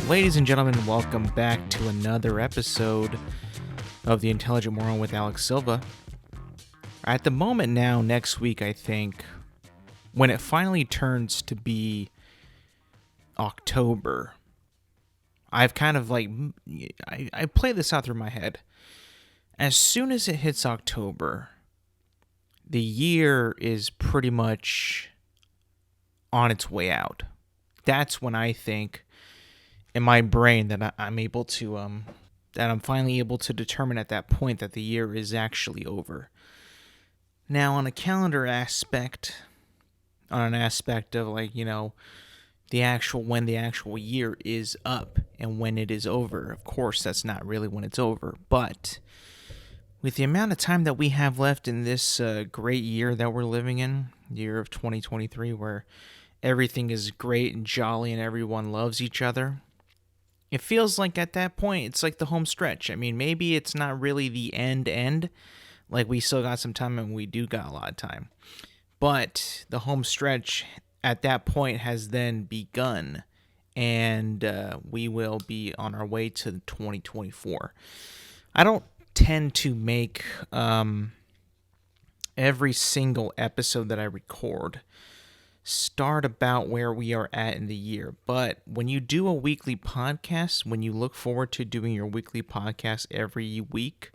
Ladies and gentlemen, welcome back to another episode of The Intelligent Moron with Alex Silva. At the moment now, next week, I think, when it finally turns to be October, I've kind of I play this out through my head. As soon as it hits October, the year is pretty much on its way out. That's when I think in my brain that I'm able to that I'm finally able to determine at that point that the year is actually over. Now, on a calendar aspect, on an aspect of the actual year is up and when it is over, of course that's not really when it's over, but with the amount of time that we have left in this great year that we're living in, the year of 2023, where everything is great and jolly and everyone loves each other, it feels like at that point, it's like the home stretch. I mean, maybe it's not really the end, like we still got some time and we do got a lot of time. But the home stretch at that point has then begun, and we will be on our way to 2024. I don't tend to make every single episode that I record start about where we are at in the year. But when you do a weekly podcast, when you look forward to doing your weekly podcast every week,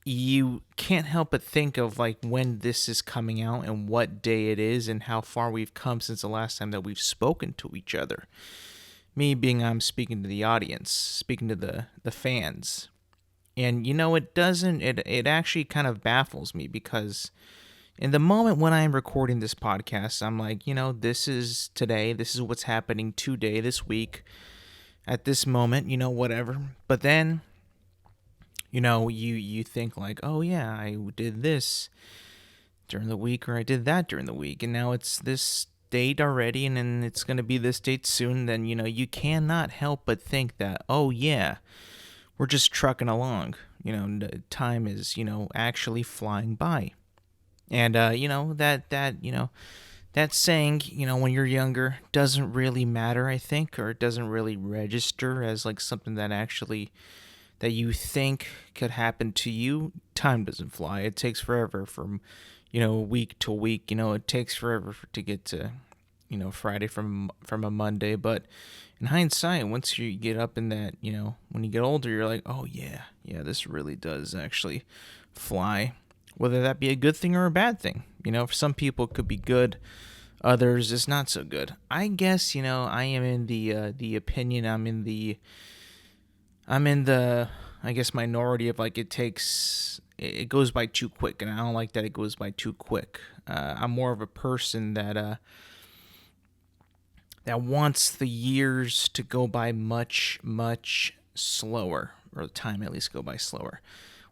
you can't help but think of when this is coming out and what day it is and how far we've come since the last time that we've spoken to each other. Me being I'm speaking to the audience, speaking to the fans. And it actually kind of baffles me because in the moment when I'm recording this podcast, I'm like, this is today. This is what's happening today, this week, at this moment, whatever. But then, you think oh yeah, I did this during the week or I did that during the week. And now it's this date already and then it's going to be this date soon. Then, you cannot help but think that, oh yeah, we're just trucking along. Time is, actually flying by. And, that saying, when you're younger doesn't really matter, I think, or it doesn't really register as something that you think could happen to you. Time doesn't fly. It takes forever from, week to week. It takes forever to get to, Friday from a Monday. But in hindsight, once you get up in that, when you get older, you're like, oh yeah, this really does actually fly. Whether that be a good thing or a bad thing. For some people it could be good, others it's not so good. I guess, I am in the opinion, I'm in the I guess minority of it goes by too quick, and I don't like that it goes by too quick. I'm more of a person that wants the years to go by much, much slower, or the time at least go by slower.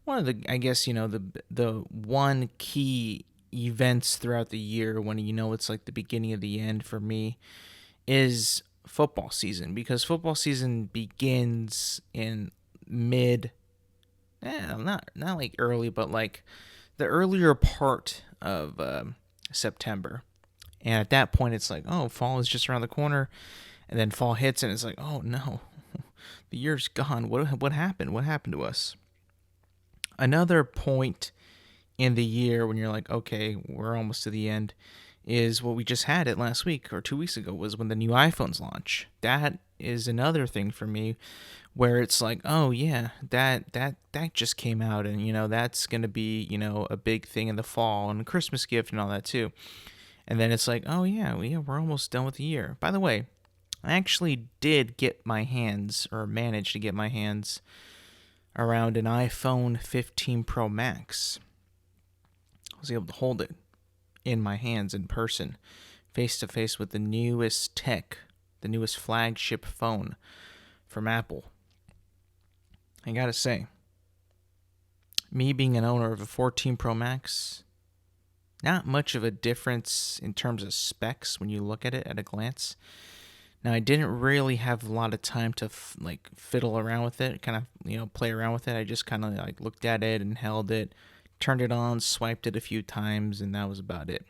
One of the, I guess, the one key events throughout the year when it's like the beginning of the end for me is football season, because football season begins in not early, but the earlier part of September. And at that point it's like, oh, fall is just around the corner, and then fall hits and it's like, oh no, the year's gone. What happened? What happened to us? Another point in the year when you're like, okay, we're almost to the end, is what we just had it last week or 2 weeks ago, was when the new iPhones launch. That is another thing for me where it's like, oh yeah, that just came out, and that's going to be, a big thing in the fall and a Christmas gift and all that too. And then it's like, oh yeah, we're almost done with the year. By the way, I actually did get my hands, or managed to get my hands, around an iPhone 15 Pro Max. I was able to hold it in my hands in person, face to face with the newest tech, the newest flagship phone from Apple. I gotta say, me being an owner of a 14 Pro Max, not much of a difference in terms of specs when you look at it at a glance. Now, I didn't really have a lot of time to fiddle around with it, kind of play around with it. I just kind of like looked at it and held it, turned it on, swiped it a few times, and that was about it.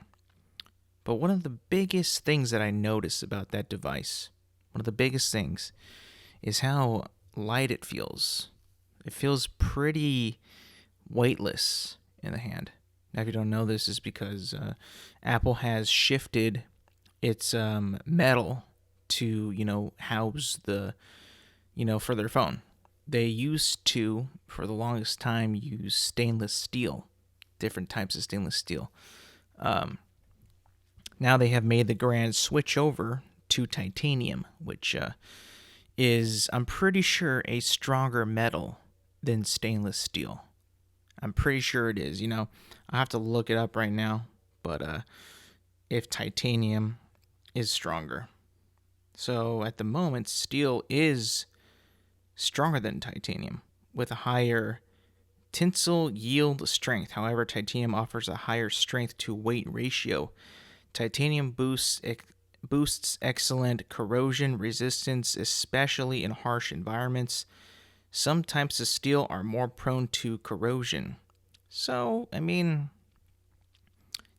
But one of the biggest things that I noticed about that device, one of the biggest things, is how light it feels. It feels pretty weightless in the hand. Now, if you don't know this, is because Apple has shifted its metal to house the for their phone. They used to, for the longest time, use stainless steel, different types of stainless steel. Now they have made the grand switch over to titanium, which is, I'm pretty sure, a stronger metal than stainless steel. I'm pretty sure it is. I have to look it up right now, but if titanium is stronger. So at the moment, steel is stronger than titanium with a higher tensile yield strength. However, titanium offers a higher strength to weight ratio. Titanium boosts excellent corrosion resistance, especially in harsh environments. Some types of steel are more prone to corrosion. So,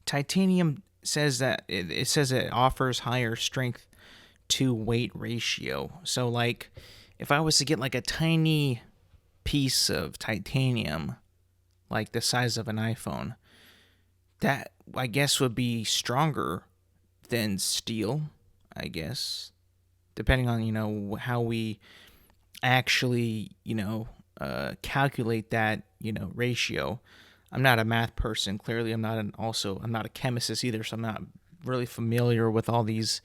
titanium says that it says it offers higher strength to weight ratio. So, like, if I was to get like a tiny piece of titanium, like the size of an iPhone, that I guess would be stronger than steel, I guess, depending on how we actually calculate that ratio. I'm not a math person. Clearly, I'm not a chemist either, so I'm not really familiar with all these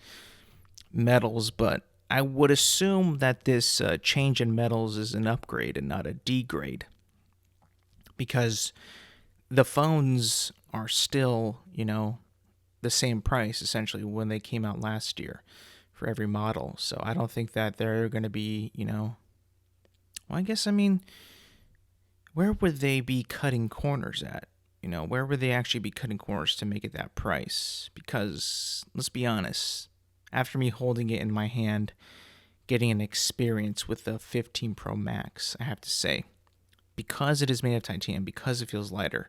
metals. But I would assume that this change in metals is an upgrade and not a degrade, because the phones are still the same price essentially when they came out last year for every model. So I don't think that they're going to be well, I guess, where would they be cutting corners at? Where would they actually be cutting corners to make it that price? Because let's be honest, after me holding it in my hand, getting an experience with the 15 Pro Max, I have to say, because it is made of titanium, because it feels lighter,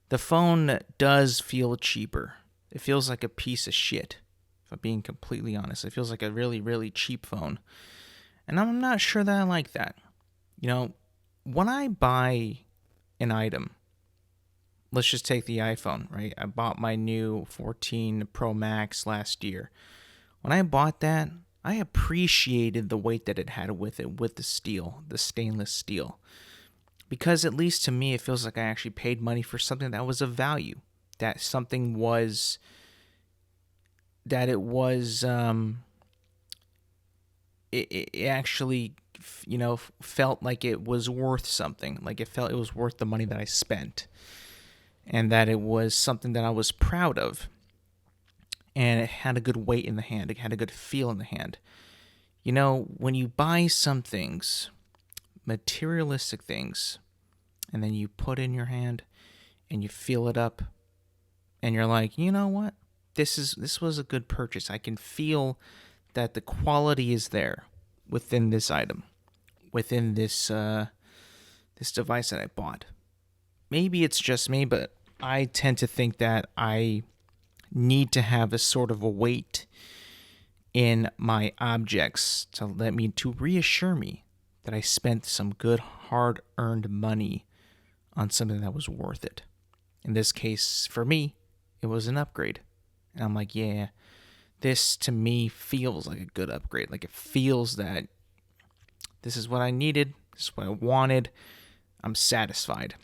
the phone does feel cheaper. It feels like a piece of shit, if I'm being completely honest. It feels like a really, really cheap phone. And I'm not sure that I like that. When I buy an item, let's just take the iPhone, right? I bought my new 14 Pro Max last year. When I bought that, I appreciated the weight that it had with it, with the steel, the stainless steel. Because at least to me, it feels like I actually paid money for something that was of value. That something was, it actually, felt like it was worth something. Like it was worth the money that I spent. And that it was something that I was proud of. And it had a good weight in the hand. It had a good feel in the hand. When you buy some things, materialistic things, and then you put it in your hand and you feel it up, and you're like, you know what? This was a good purchase. I can feel that the quality is there within this item, within this this device that I bought. Maybe it's just me, but I tend to think that I need to have a sort of a weight in my objects to reassure me that I spent some good hard-earned money on something that was worth it. In this case, for me, it was an upgrade. And I'm like, yeah, this to me feels like a good upgrade. Like it feels that this is what I needed, this is what I wanted. I'm satisfied.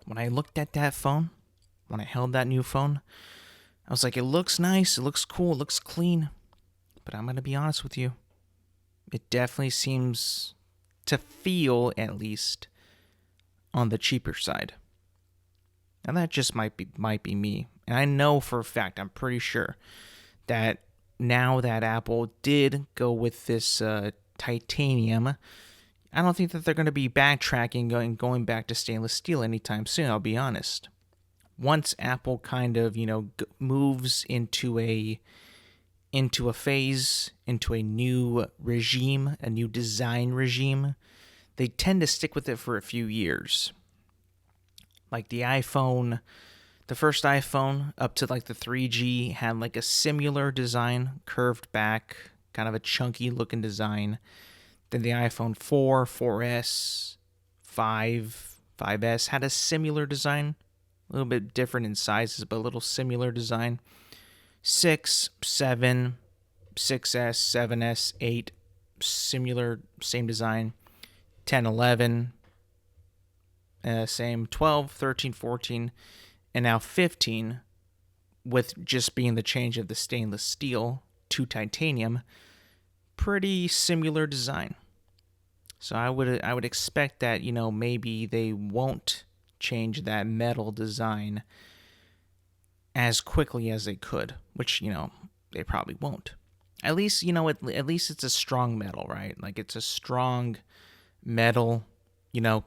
When I looked at that phone, when I held that new phone, I was like, it looks nice, it looks cool, it looks clean. But I'm going to be honest with you. It definitely seems to feel, at least, on the cheaper side. And that just might be me. And I know for a fact, I'm pretty sure, that now that Apple did go with this titanium, I don't think that they're going to be backtracking, going back to stainless steel anytime soon, I'll be honest. Once Apple kind of, moves into a into a phase, into a new regime, a new design regime, they tend to stick with it for a few years. Like the iPhone, the first iPhone up to like the 3G had like a similar design, curved back, kind of a chunky looking design. Then the iPhone 4, 4S, 5, 5S had a similar design, a little bit different in sizes, but a little similar design. 6, 7, 6S, 7S, 8, similar, same design. 10, 11, same. 12, 13, 14, and now 15, with just being the change of the stainless steel to titanium, pretty similar design. So I would expect that, maybe they won't change that metal design as quickly as they could, which, they probably won't. At least, at least it's a strong metal, right? Like it's a strong metal,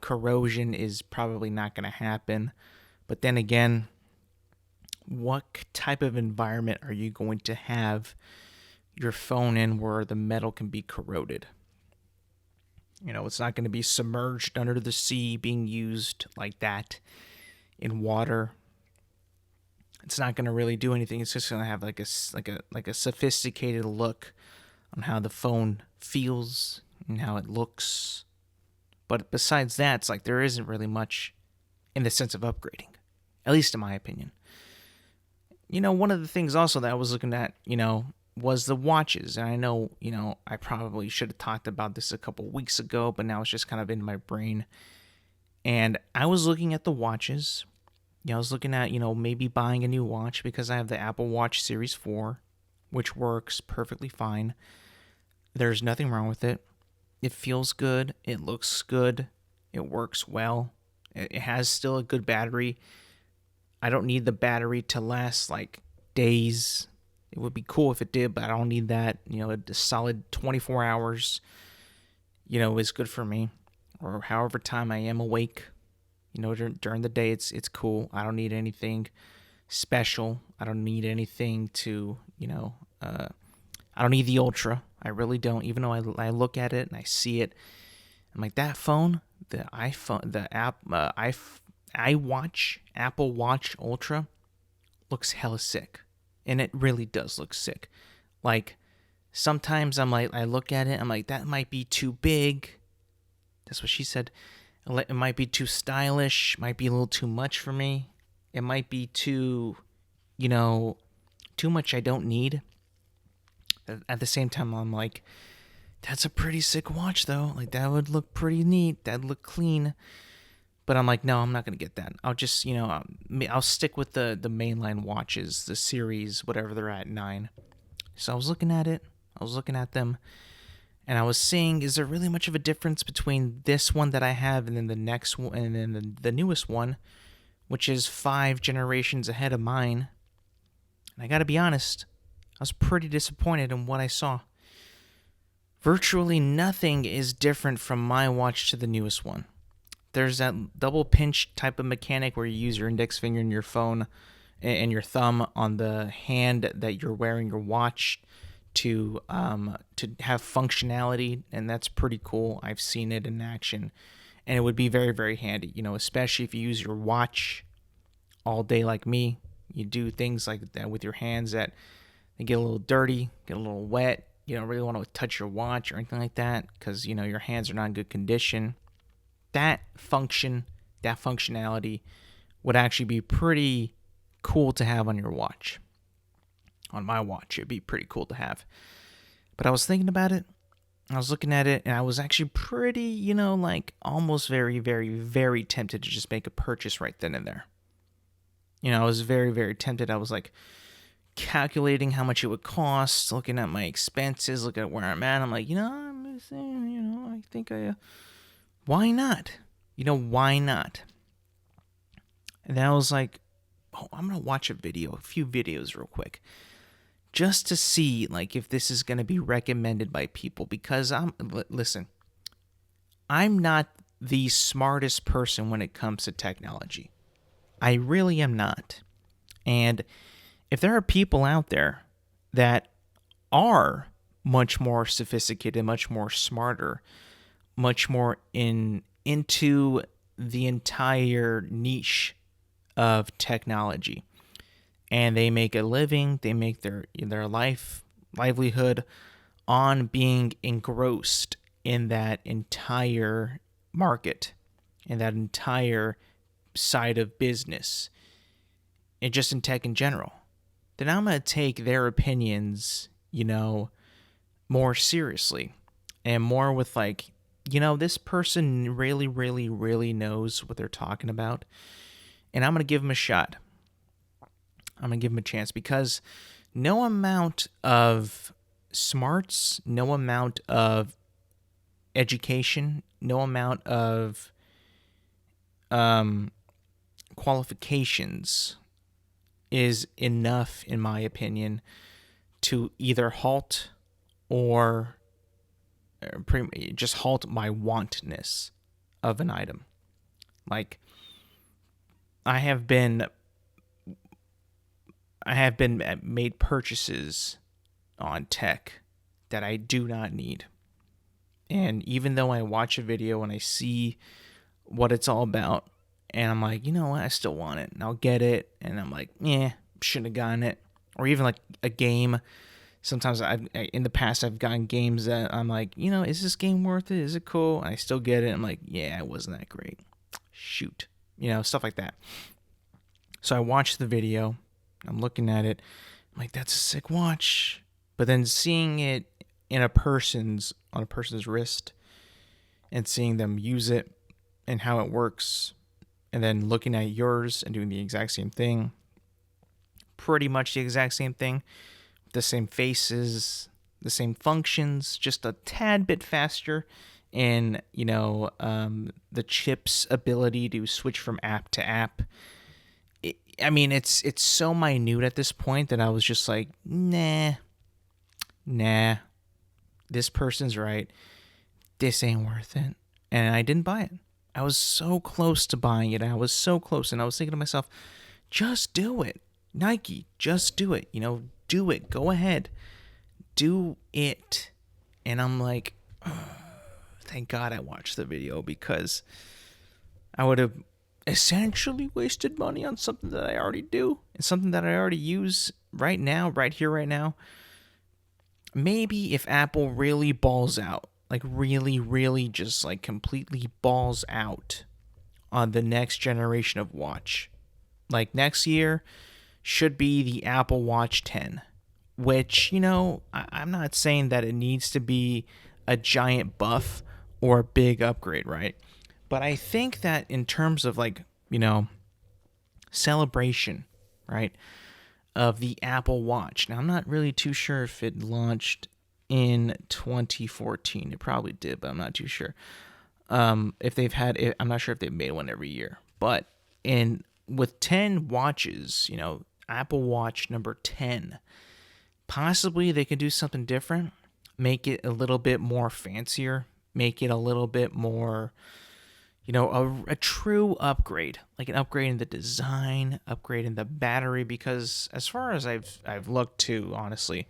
corrosion is probably not going to happen. But then again, what type of environment are you going to have your phone in where the metal can be corroded? It's not going to be submerged under the sea being used like that in water. It's not going to really do anything. It's just going to have like a sophisticated look on how the phone feels and how it looks. But besides that, it's like there isn't really much in the sense of upgrading, at least in my opinion. One of the things also that I was looking at, was the watches. And I know, I probably should have talked about this a couple weeks ago, but now it's just kind of in my brain. And I was looking at the watches. I was looking at, maybe buying a new watch because I have the Apple Watch Series 4, which works perfectly fine. There's nothing wrong with it. It feels good. It looks good. It works well. It has still a good battery. I don't need the battery to last like days. It would be cool if it did, but I don't need that. A solid 24 hours, is good for me. Or however time I am awake. During the day, it's cool. I don't need anything special. I don't need anything to, I don't need the Ultra. I really don't. Even though I look at it and I see it, I'm like, that phone, the iPhone, the iWatch, Apple Watch Ultra, looks hella sick. And it really does look sick. Like, sometimes I'm like, I look at it, I'm like, that might be too big. That's what she said. It might be too stylish, might be a little too much for me. It might be too, too much I don't need. At the same time, I'm like, that's a pretty sick watch, though. Like, that would look pretty neat. That'd look clean. But I'm like, no, I'm not going to get that. I'll just, I'll stick with the mainline watches, the series, whatever they're at, 9. So I was looking at it. I was looking at them. And I was seeing, is there really much of a difference between this one that I have and then the next one, and then the newest one, which is 5 generations ahead of mine? And I got to be honest, I was pretty disappointed in what I saw. Virtually nothing is different from my watch to the newest one. There's that double pinch type of mechanic where you use your index finger and your phone and your thumb on the hand that you're wearing your watch to have functionality, and that's pretty cool. I've seen it in action, and it would be very, very handy, especially if you use your watch all day like me. You do things like that with your hands that they get a little dirty, get a little wet. You don't really want to touch your watch or anything like that because, your hands are not in good condition. That functionality would actually be pretty cool to have on your watch. On my watch, it'd be pretty cool to have. But I was thinking about it. I was looking at it, and I was actually pretty, almost very, very, very tempted to just make a purchase right then and there. I was very, very tempted. I was like calculating how much it would cost, looking at my expenses, looking at where I'm at. I'm like, I'm saying, I think why not? Why not? And then I was like, oh, I'm going to watch a few videos real quick, just to see, if this is going to be recommended by people. Because listen, I'm not the smartest person when it comes to technology. I really am not. And if there are people out there that are much more sophisticated, much more smarter, much more into the entire niche of technology, and they make a living. They make their livelihood on being engrossed in that entire market, in that entire side of business, and just in tech in general. Then I'm going to take their opinions, more seriously, and more with like, this person really, really, really knows what they're talking about, and I'm going to give them a shot. I'm going to give them a chance, because no amount of smarts, no amount of education, no amount of qualifications is enough, in my opinion, to either halt or just halt my wantness of an item. Like, I have been made purchases on tech that I do not need. And even though I watch a video and I see what it's all about, and I'm like, you know what, I still want it, and I'll get it, and I'm like, shouldn't have gotten it. Or even like a game. Sometimes in the past I've gotten games that I'm like, is this game worth it? Is it cool? And I still get it. I'm like, yeah, it wasn't that great. Shoot. Stuff like that. So I watched the video. I'm looking at it. I'm like, that's a sick watch. But then seeing it on a person's wrist, and seeing them use it and how it works, and then looking at yours and doing the exact same thing, pretty much the exact same thing, the same faces, the same functions, just a tad bit faster, and the chip's ability to switch from app to app. It's so minute at this point that I was just like, nah, this person's right. This ain't worth it. And I didn't buy it. I was so close to buying it. I was so close. And I was thinking to myself, just do it. Nike, just do it. Do it. Go ahead. Do it. And I'm like, thank God I watched the video, because I would have essentially wasted money on something that I already do, and something that I already use right now, right here, right now. Maybe if Apple really balls out, like really, really just like completely balls out on the next generation of watch, like next year should be the Apple Watch 10, which, I'm not saying that it needs to be a giant buff or a big upgrade, right? But I think that in terms of like, celebration, right, of the Apple Watch. Now, I'm not really too sure if it launched in 2014. It probably did, but I'm not too sure. If they've had it, I'm not sure if they've made one every year. But with 10 watches, Apple Watch number 10, possibly they can do something different, make it a little bit more fancier, make it a little bit more, a true upgrade, like an upgrade in the design, upgrade in the battery, because as far as I've looked to, honestly,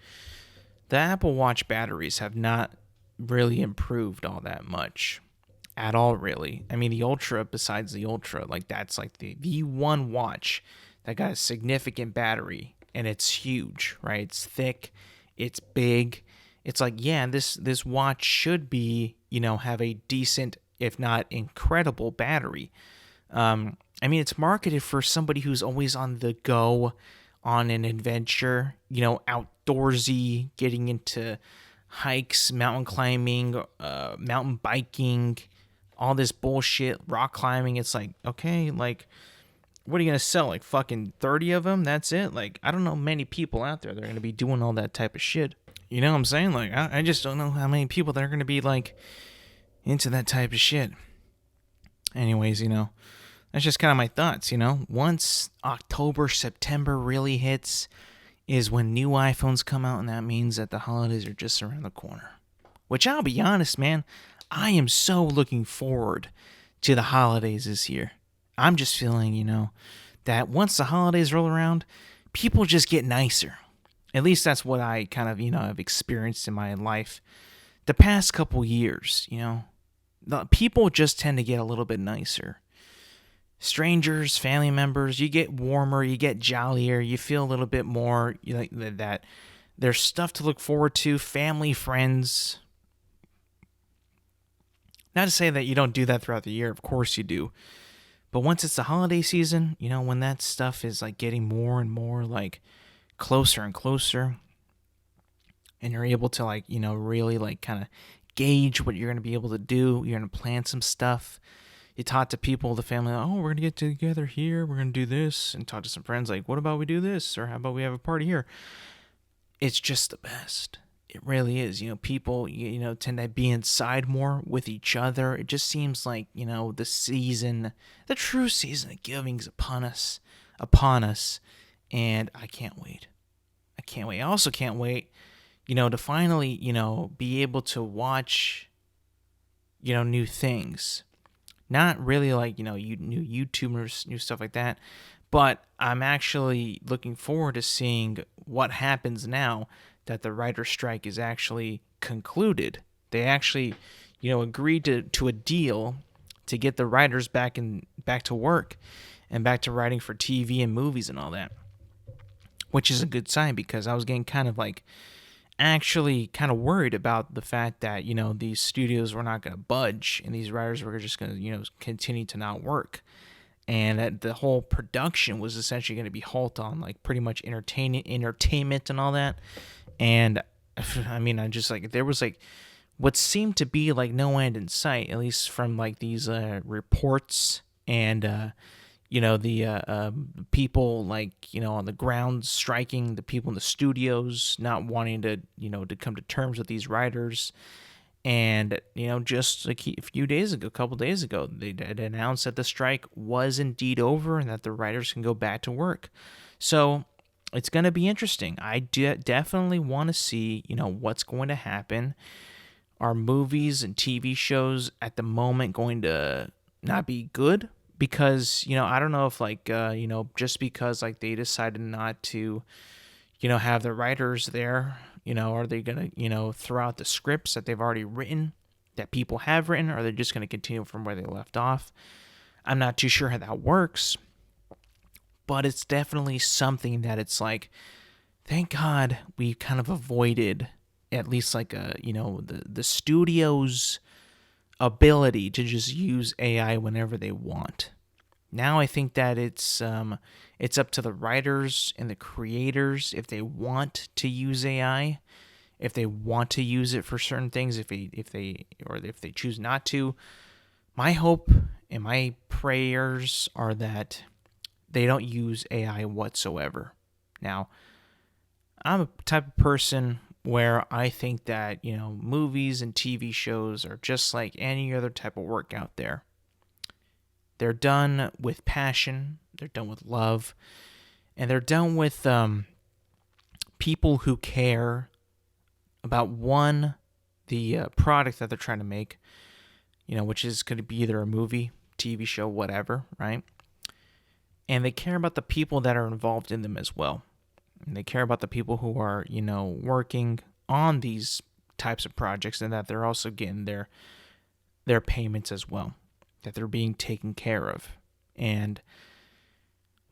the Apple Watch batteries have not really improved all that much at all, really. I mean, the Ultra, besides the Ultra, like that's like the one watch that got a significant battery, and it's huge, right? It's thick, it's big. It's like, yeah, this watch should be, have a decent, if not incredible, battery. It's marketed for somebody who's always on the go, on an adventure, outdoorsy, getting into hikes, mountain climbing, mountain biking, all this bullshit, rock climbing. It's like, okay, like, what are you going to sell? Like fucking 30 of them? That's it? Like, I don't know many people out there that are going to be doing all that type of shit. You know what I'm saying? Like, I just don't know how many people that are going to be, like, into that type of shit. Anyways, that's just kind of my thoughts, Once October, September really hits is when new iPhones come out, and that means that the holidays are just around the corner. Which, I'll be honest, man, I am so looking forward to the holidays this year. I'm just feeling, that once the holidays roll around, people just get nicer. At least that's what I kind of, have experienced in my life the past couple years. The people just tend to get a little bit nicer. Strangers, family members, you get warmer, you get jollier, you feel a little bit more like that. There's stuff to look forward to, family, friends. Not to say that you don't do that throughout the year, of course you do. But once it's the holiday season, when that stuff is like getting more and more like closer and closer, and you're able to like, really like kind of gauge what you're going to be able to do, you're going to plan some stuff. You talk to people, the family, oh, we're going to get together here, we're going to do this, and talk to some friends like, what about we do this? Or how about we have a party here? It's just the best. It really is. People, tend to be inside more with each other. It just seems like, the true season of giving is upon us. And I can't wait. I also can't wait, to finally, be able to watch, new things. Not really like, new YouTubers, new stuff like that. But I'm actually looking forward to seeing what happens now that the writer's strike is actually concluded. They actually, agreed to a deal to get the writers back to work and back to writing for TV and movies and all that. Which is a good sign, because I was getting kind of like actually kind of worried about the fact that, these studios were not going to budge and these writers were just going to, continue to not work. And that the whole production was essentially going to be halt on like pretty much entertainment and all that. And I mean, I just like, there was like what seemed to be like no end in sight, at least from like these reports and, the people like, on the ground striking, the people in the studios not wanting to, to come to terms with these writers. And, just like a couple days ago, they had announced that the strike was indeed over and that the writers can go back to work. So it's going to be interesting. I definitely want to see, what's going to happen. Are movies and TV shows at the moment going to not be good? Because, I don't know if like, just because like they decided not to, have the writers there, are they going to, throw out the scripts that they've already written, that people have written, or are they just going to continue from where they left off? I'm not too sure how that works, but it's definitely something that it's like, thank God we kind of avoided at least like the studio's ability to just use AI whenever they want. Now I think that it's up to the writers and the creators if they want to use AI, if they want to use it for certain things, if they choose not to. My hope and my prayers are that they don't use AI whatsoever. Now, I'm a type of person where I think that, movies and TV shows are just like any other type of work out there. They're done with passion, they're done with love, and they're done with people who care about the product that they're trying to make, which is going to be either a movie, TV show, whatever, right? And they care about the people that are involved in them as well. And they care about the people who are, working on these types of projects, and that they're also getting their payments as well, that they're being taken care of. And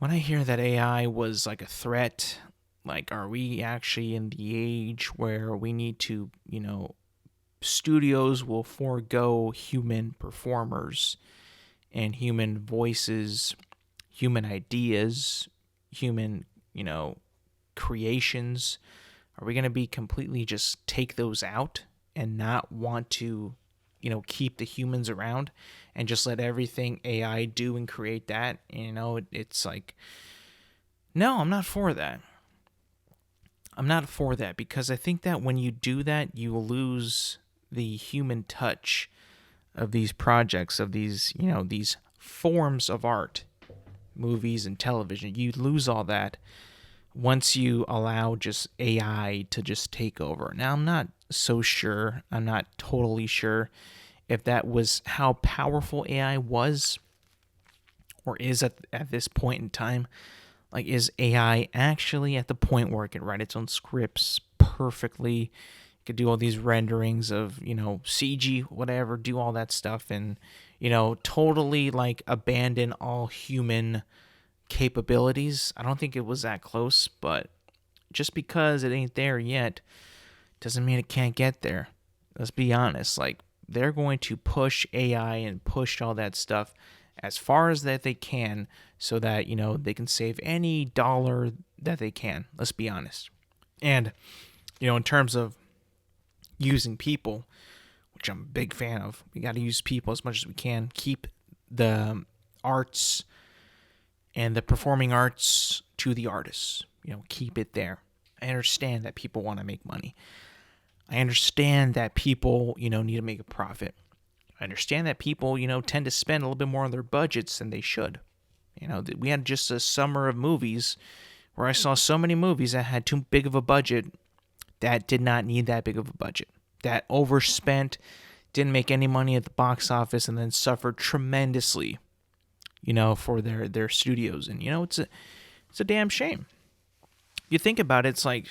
when I hear that AI was like a threat, like, are we actually in the age where we need to, studios will forego human performers and human voices, human ideas, human, creations? Are we going to be completely just take those out and not want to, keep the humans around and just let everything AI do and create that? It's like, no, I'm not for that. I'm not for that, because I think that when you do that, you lose the human touch of these projects, of these, these forms of art, movies and television. You lose all that once you allow just AI to just take over. Now, I'm not so sure, I'm not totally sure if that was how powerful AI was or is at this point in time. Like, is AI actually at the point where it can write its own scripts perfectly? It could do all these renderings of, CG, whatever, do all that stuff, and, totally like abandon all human capabilities. I don't think it was that close, but just because it ain't there yet doesn't mean it can't get there. Let's be honest. Like, they're going to push AI and push all that stuff as far as that they can so that, they can save any dollar that they can. Let's be honest. And, in terms of using people, which I'm a big fan of, we got to use people as much as we can. Keep the arts and the performing arts to the artists. Keep it there. I understand that people want to make money. I understand that people, need to make a profit. I understand that people, tend to spend a little bit more on their budgets than they should. We had just a summer of movies where I saw so many movies that had too big of a budget that did not need that big of a budget, that overspent, didn't make any money at the box office, and then suffered tremendously, for their studios. And, it's a damn shame. You think about it, it's like,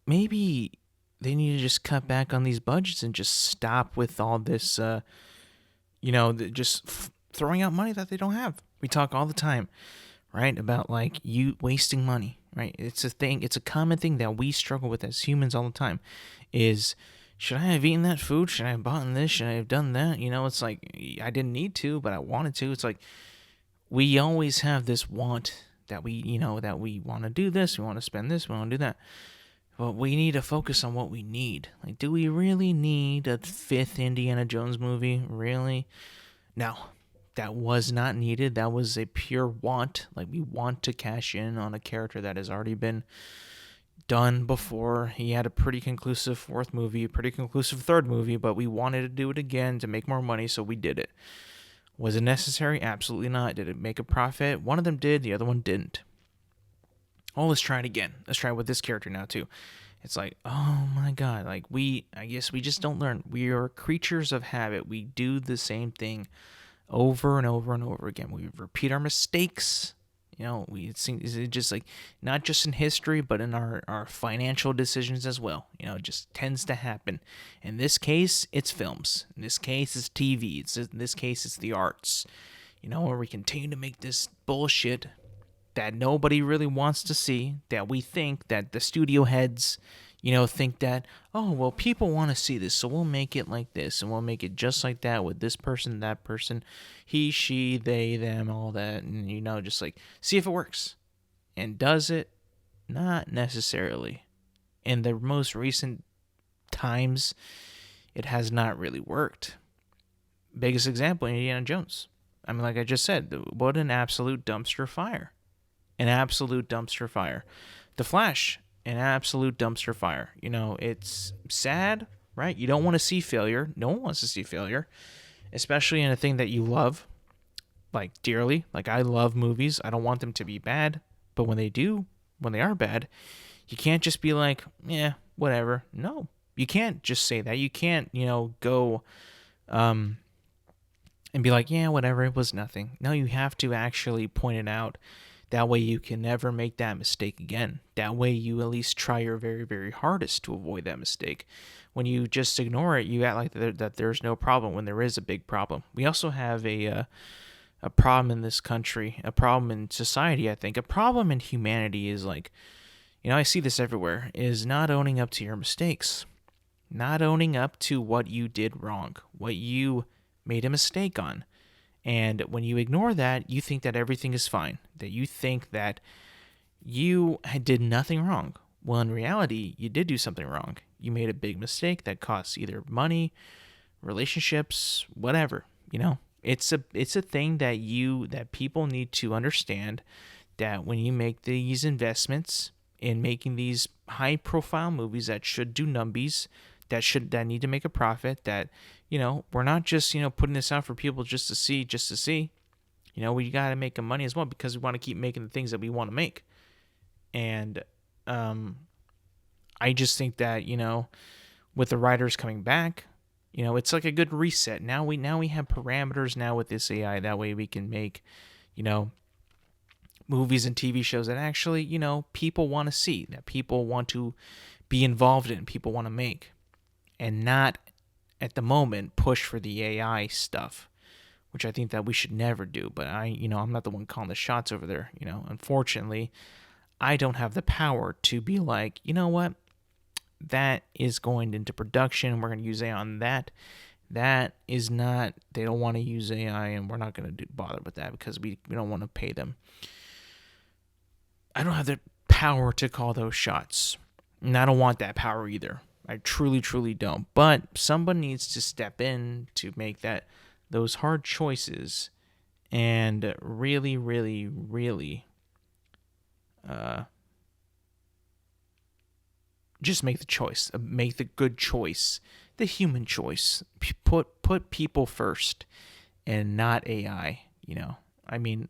maybe they need to just cut back on these budgets and just stop with all this, throwing out money that they don't have. We talk all the time, right, about like you wasting money, right? It's a thing. It's a common thing that we struggle with as humans all the time. Is, should I have eaten that food? Should I have bought this? Should I have done that? It's like, I didn't need to, but I wanted to. It's like we always have this want that we want to do this, we want to spend this, we want to do that. But we need to focus on what we need. Like, do we really need a fifth Indiana Jones movie? Really? No, that was not needed. That was a pure want. Like, we want to cash in on a character that has already been done before. He had a pretty conclusive fourth movie, a pretty conclusive third movie, but we wanted to do it again to make more money, so we did it. Was it necessary? Absolutely not. Did it make a profit? One of them did, the other one didn't. Oh, let's try it again. Let's try it with this character now, too. It's like, oh my God. Like, I guess we just don't learn. We are creatures of habit. We do the same thing over and over and over again. We repeat our mistakes. It's just like, not just in history, but in our financial decisions as well. It just tends to happen. In this case, it's films. In this case, it's TV. In this case, it's the arts. Where we continue to make this bullshit that nobody really wants to see, that we think that the studio heads, think that, oh, well, people want to see this, so we'll make it like this, and we'll make it just like that with this person, that person, he, she, they, them, all that, and, just like, see if it works. And does it? Not necessarily. In the most recent times, it has not really worked. Biggest example, Indiana Jones. I mean, like I just said, what an absolute dumpster fire. An absolute dumpster fire. The Flash, an absolute dumpster fire. It's sad, right? You don't want to see failure. No one wants to see failure, especially in a thing that you love, like, dearly. Like, I love movies. I don't want them to be bad, but when they are bad, you can't just be like, yeah, whatever. No, you can't just say that. You can't, go and be like, yeah, whatever, it was nothing. No, you have to actually point it out. That way you can never make that mistake again. That way you at least try your very, very hardest to avoid that mistake. When you just ignore it, you act like that there's no problem when there is a big problem. We also have a problem in this country, a problem in society, I think. A problem in humanity is like, I see this everywhere, is not owning up to your mistakes. Not owning up to what you did wrong, what you made a mistake on. And when you ignore that, you think that everything is fine, that you think that you did nothing wrong. Well, in reality, you did do something wrong. You made a big mistake that costs either money, relationships, whatever. It's a thing that people need to understand, that when you make these investments in making these high-profile movies that should do numbies, that need to make a profit, that, we're not just, putting this out for people just to see. We got to make money as well, because we want to keep making the things that we want to make. And I just think that, with the writers coming back, it's like a good reset. Now we have parameters now with this AI. That way we can make, movies and TV shows that actually, people want to see, that people want to be involved in, people want to make, and not at the moment push for the AI stuff, which I think that we should never do. But I'm not the one calling the shots over there. Unfortunately, I don't have the power to be like, you know what, that is going into production. We're going to use AI on that. That is not, they don't want to use AI, and we're not going to bother with that because we don't want to pay them. I don't have the power to call those shots, and I don't want that power either. I truly, truly don't. But someone needs to step in to make those hard choices and really, really, really just make the choice. Make the good choice, the human choice. Put people first and not AI. I mean,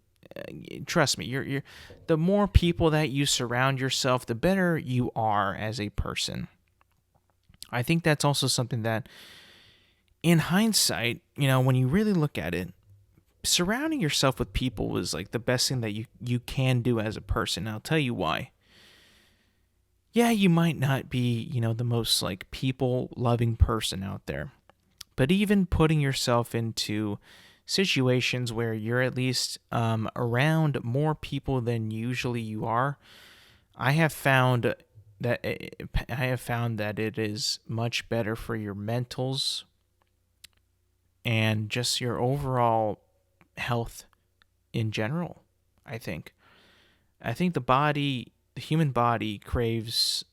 trust me. You're the more people that you surround yourself, the better you are as a person. I think that's also something that, in hindsight, when you really look at it, surrounding yourself with people is like the best thing that you can do as a person. And I'll tell you why. Yeah, you might not be, the most like people loving person out there, but even putting yourself into situations where you're at least around more people than usually you are, I have found that it is much better for your mentals and just your overall health in general. I think the human body craves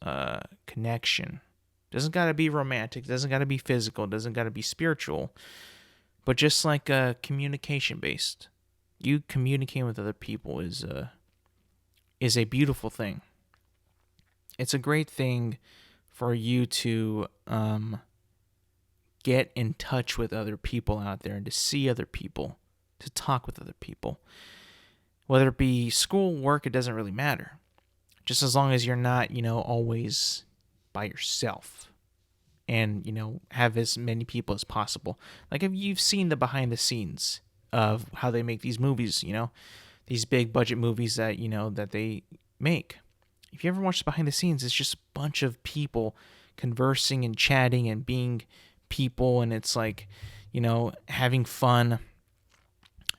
connection. Doesn't got to be romantic, doesn't got to be physical, doesn't got to be spiritual, but just like communication based. You communicating with other people is a beautiful thing. It's a great thing for you to get in touch with other people out there and to see other people, to talk with other people. Whether it be school, work, it doesn't really matter. Just as long as you're not, always by yourself and, have as many people as possible. Like if you've seen the behind the scenes of how they make these movies, these big budget movies that, that they make. If you ever watch the behind the scenes, it's just a bunch of people conversing and chatting and being people, and it's like, having fun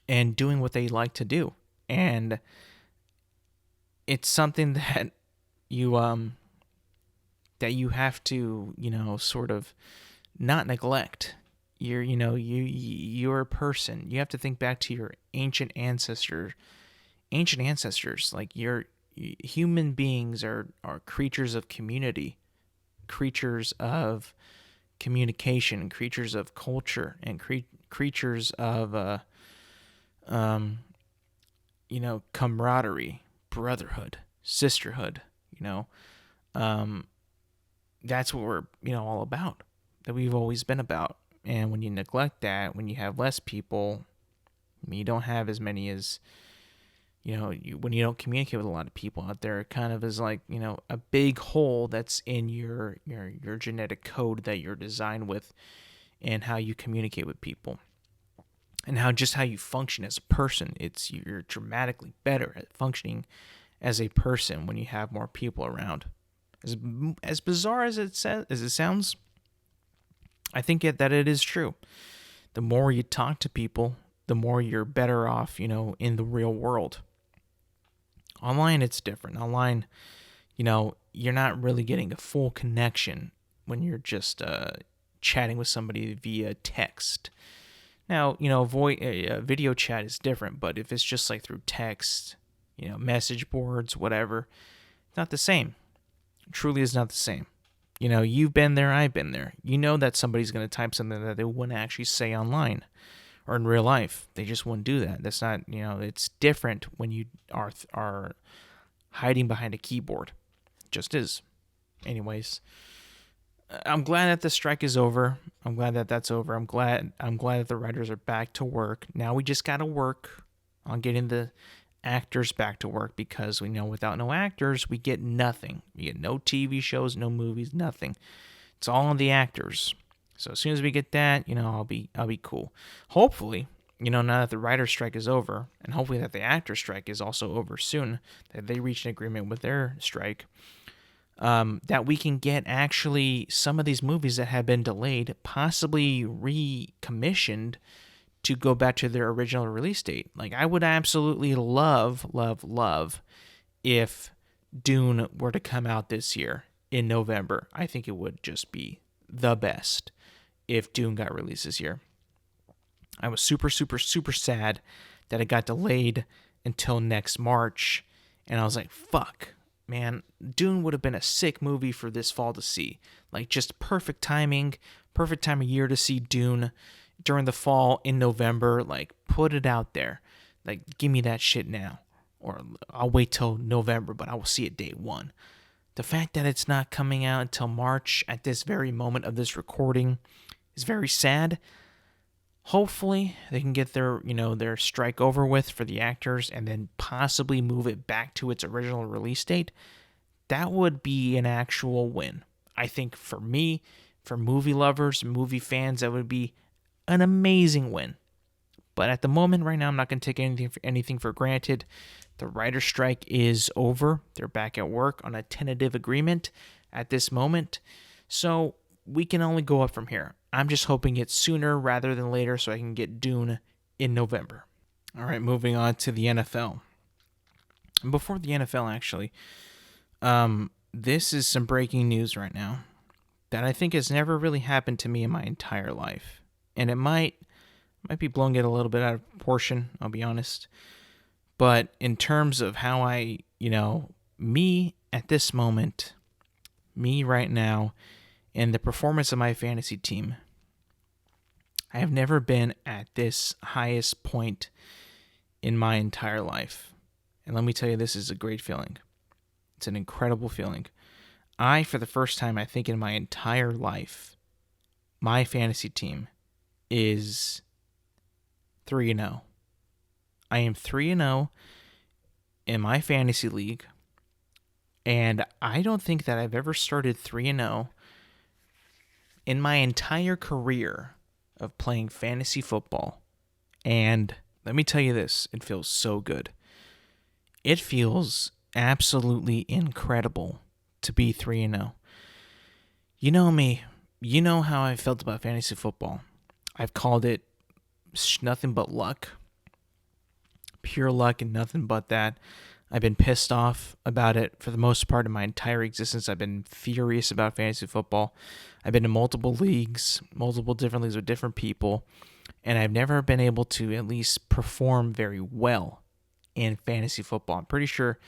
and doing what they like to do. And it's something that you have to, sort of not neglect. You're a person. You have to think back to your ancient ancestors. Like human beings are creatures of community, creatures of communication, creatures of culture, and creatures of camaraderie, brotherhood, sisterhood. That's what we're all about, that we've always been about. And when you neglect that, when you have less people, you don't have as many as when you don't communicate with a lot of people out there, it kind of is like a big hole that's in your genetic code that you're designed with, and how you communicate with people, and how you function as a person. You're dramatically better at functioning as a person when you have more people around. As bizarre as it sounds, I think that it is true. The more you talk to people, the more you're better off, in the real world. Online, it's different. Online, you're not really getting a full connection when you're just chatting with somebody via text. Now, video chat is different, but if it's just like through text, message boards, whatever, it's not the same. It truly is not the same. You've been there, I've been there. You know that somebody's going to type something that they wouldn't actually say online or in real life. They just wouldn't do that. That's not, it's different when you are hiding behind a keyboard. It just is. Anyways, I'm glad that the strike is over. I'm glad that that's over. I'm glad that the writers are back to work. Now we just got to work on getting the actors back to work, because we know without no actors, we get nothing. We get no TV shows, no movies, nothing. It's all on the actors. So as soon as we get that, I'll be cool. Hopefully, now that the writer's strike is over, and hopefully that the actor strike is also over soon, that they reach an agreement with their strike, that we can get actually some of these movies that have been delayed, possibly recommissioned to go back to their original release date. Like, I would absolutely love, love, love if Dune were to come out this year in November. I think it would just be the best if Dune got released this year. I was super, super, super sad that it got delayed until next March. And I was like, fuck, man, Dune would have been a sick movie for this fall to see. Like, just perfect timing, perfect time of year to see Dune during the fall in November. Like, put it out there. Like, give me that shit now. Or I'll wait till November, but I will see it day one. The fact that it's not coming out until March at this very moment of this recording is very sad. Hopefully they can get their strike over with for the actors and then possibly move it back to its original release date. That would be an actual win. I think for me, for movie lovers, movie fans, that would be an amazing win. But at the moment, right now, I'm not going to take anything for granted. The writer's strike is over. They're back at work on a tentative agreement at this moment. So we can only go up from here. I'm just hoping it's sooner rather than later so I can get Dune in November. All right, moving on to the NFL. And before the NFL, actually, this is some breaking news right now that I think has never really happened to me in my entire life. And it might be blowing it a little bit out of proportion, I'll be honest. But in terms of how me at this moment, me right now, and the performance of my fantasy team, I have never been at this highest point in my entire life. And let me tell you, this is a great feeling. It's an incredible feeling. For the first time, I think in my entire life, my fantasy team is 3-0. I am 3-0 in my fantasy league, and I don't think that I've ever started 3-0 in my entire career of playing fantasy football. And let me tell you this, it feels so good. It feels absolutely incredible to be 3-0. You know me. You know how I felt about fantasy football. I've called it nothing but luck. Pure luck and nothing but that. I've been pissed off about it for the most part of my entire existence. I've been furious about fantasy football. I've been in multiple different leagues with different people, and I've never been able to at least perform very well in fantasy football. I'm pretty sure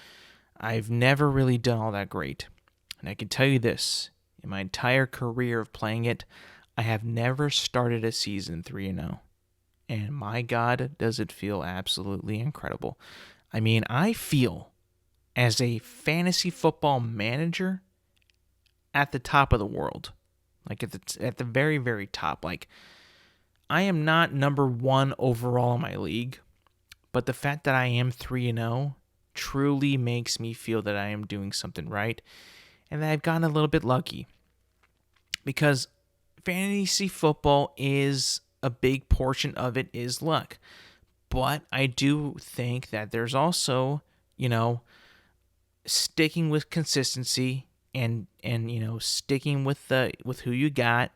I've never really done all that great. And I can tell you this, in my entire career of playing it, I have never started a season 3-0. And my God, does it feel absolutely incredible. I mean, I feel as a fantasy football manager at the top of the world. Like at the very, very top. Like, I am not number one overall in my league, but the fact that I am 3-0 truly makes me feel that I am doing something right and that I've gotten a little bit lucky. Because fantasy football is a big portion of it is luck. But I do think that there's also, sticking with consistency and sticking with who you got,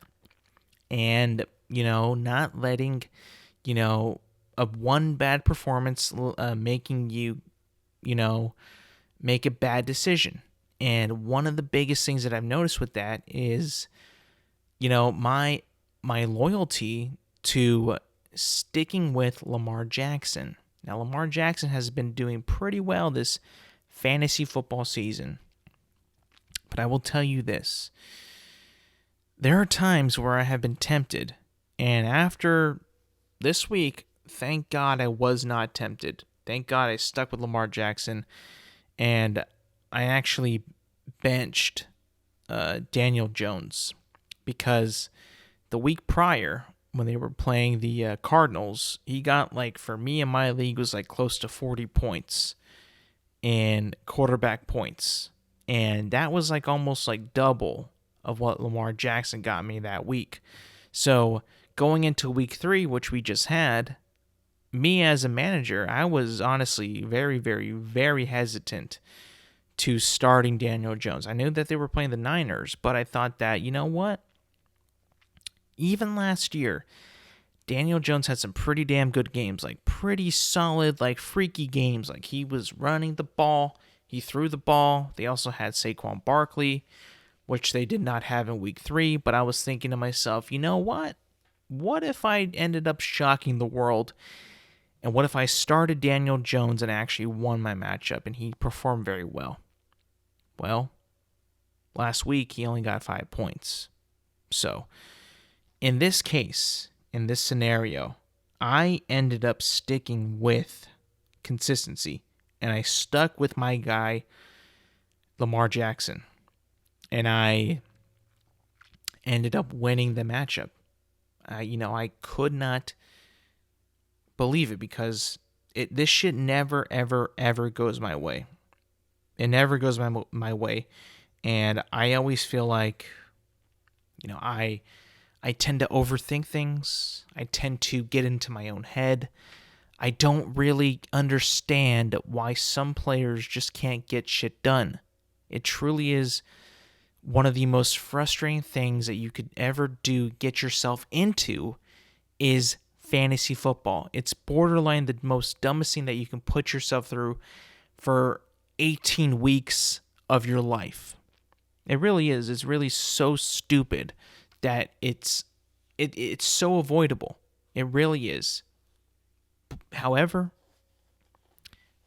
and not letting a one bad performance making you make a bad decision. And one of the biggest things that I've noticed with that is my loyalty to sticking with Lamar Jackson. Now, Lamar Jackson has been doing pretty well this fantasy football season. But I will tell you this. There are times where I have been tempted. And after this week, thank God I was not tempted. Thank God I stuck with Lamar Jackson. And I actually benched Daniel Jones. Because the week prior, when they were playing the Cardinals, he got, for me in my league, was close to 40 points in quarterback points. And that was almost double of what Lamar Jackson got me that week. So going into week 3, which we just had, me as a manager, I was honestly very, very, very hesitant to starting Daniel Jones. I knew that they were playing the Niners, but I thought that, you know what? Even last year, Daniel Jones had some pretty damn good games, like pretty solid, like freaky games. Like he was running the ball, he threw the ball. They also had Saquon Barkley, which they did not have in week 3. But I was thinking to myself, you know what? What if I ended up shocking the world? And what if I started Daniel Jones and actually won my matchup and he performed very well? Well, last week he only got 5 points. So, in this case, in this scenario, I ended up sticking with consistency and I stuck with my guy, Lamar Jackson. And I ended up winning the matchup. I could not believe it because this shit never, ever, ever goes my way. It never goes my way. And I always feel like, I tend to overthink things. I tend to get into my own head. I don't really understand why some players just can't get shit done. It truly is one of the most frustrating things that you could ever get yourself into is fantasy football. It's borderline the most dumbest thing that you can put yourself through for 18 weeks of your life. It really is. It's really so stupid that it's so avoidable. It really is. However,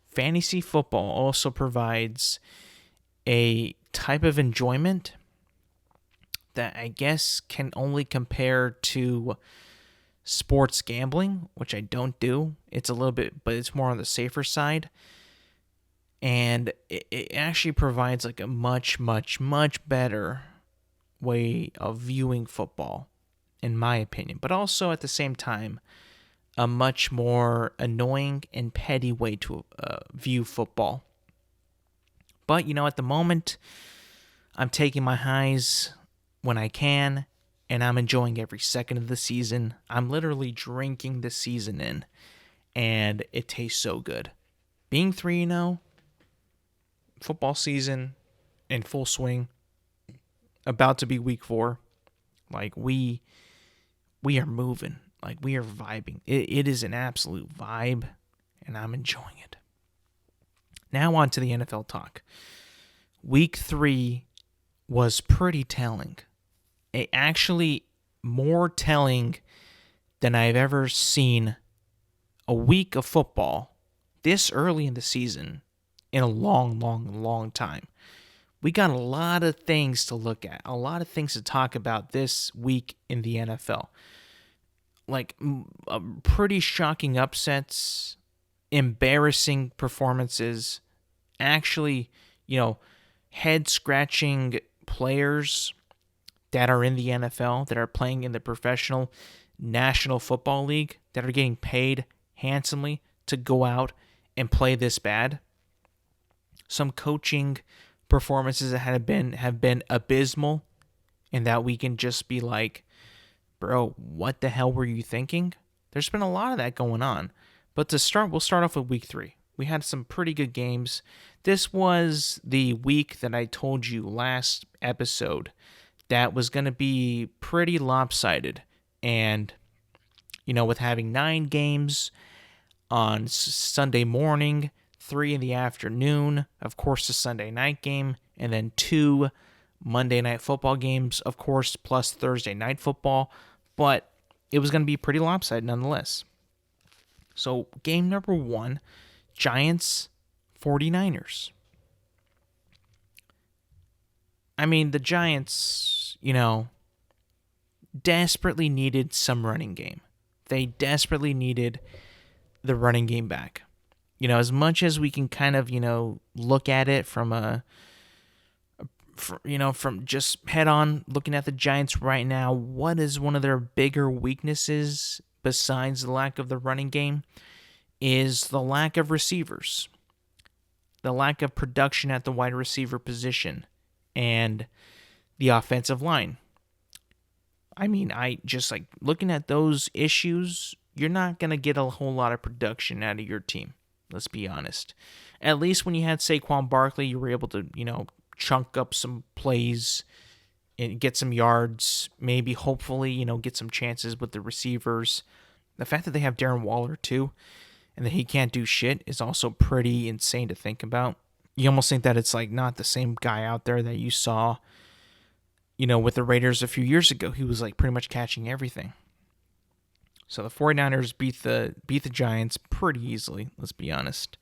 fantasy football also provides a type of enjoyment that I guess can only compare to sports gambling, which I don't do. It's a little bit, but it's more on the safer side. And it actually provides like a much, much, much better way of viewing football, in my opinion. But also at the same time, a much more annoying and petty way to view football. But, at the moment, I'm taking my highs when I can, and I'm enjoying every second of the season. I'm literally drinking the season in, and it tastes so good. Being 3-0, football season in full swing, about to be week 4, like we are moving, like we are vibing. It is an absolute vibe, and I'm enjoying it. Now on to the NFL talk. Week 3 was pretty telling. It actually more telling than I've ever seen a week of football this early in the season in a long, long, long time. We got a lot of things to look at, a lot of things to talk about this week in the NFL. Like pretty shocking upsets, embarrassing performances, actually, head-scratching players that are in the NFL, that are playing in the professional National Football League, that are getting paid handsomely to go out and play this bad. Some coaching performances that have been abysmal, and that we can just be like, bro, what the hell were you thinking? There's been a lot of that going on. But to start, we'll start off with week 3. We had some pretty good games. This was the week that I told you last episode that was going to be pretty lopsided. And, with having 9 games on Sunday morning, 3 in the afternoon, of course, the Sunday night game, and then 2 Monday night football games, of course, plus Thursday night football. But it was going to be pretty lopsided nonetheless. So, game number 1, Giants, 49ers. I mean, the Giants, desperately needed some running game. They desperately needed the running game back. As much as we can kind of, look at it from from just head on looking at the Giants right now, what is one of their bigger weaknesses besides the lack of the running game is the lack of receivers, the lack of production at the wide receiver position, and the offensive line. I mean, I just like looking at those issues you're not going to get a whole lot of production out of your team. Let's be honest. At least when you had Saquon Barkley, you were able to, chunk up some plays and get some yards, maybe hopefully, get some chances with the receivers. The fact that they have Darren Waller too, and that he can't do shit is also pretty insane to think about. You almost think that it's like not the same guy out there that you saw, with the Raiders a few years ago. He was like pretty much catching everything. So the 49ers beat the Giants pretty easily, let's be honest.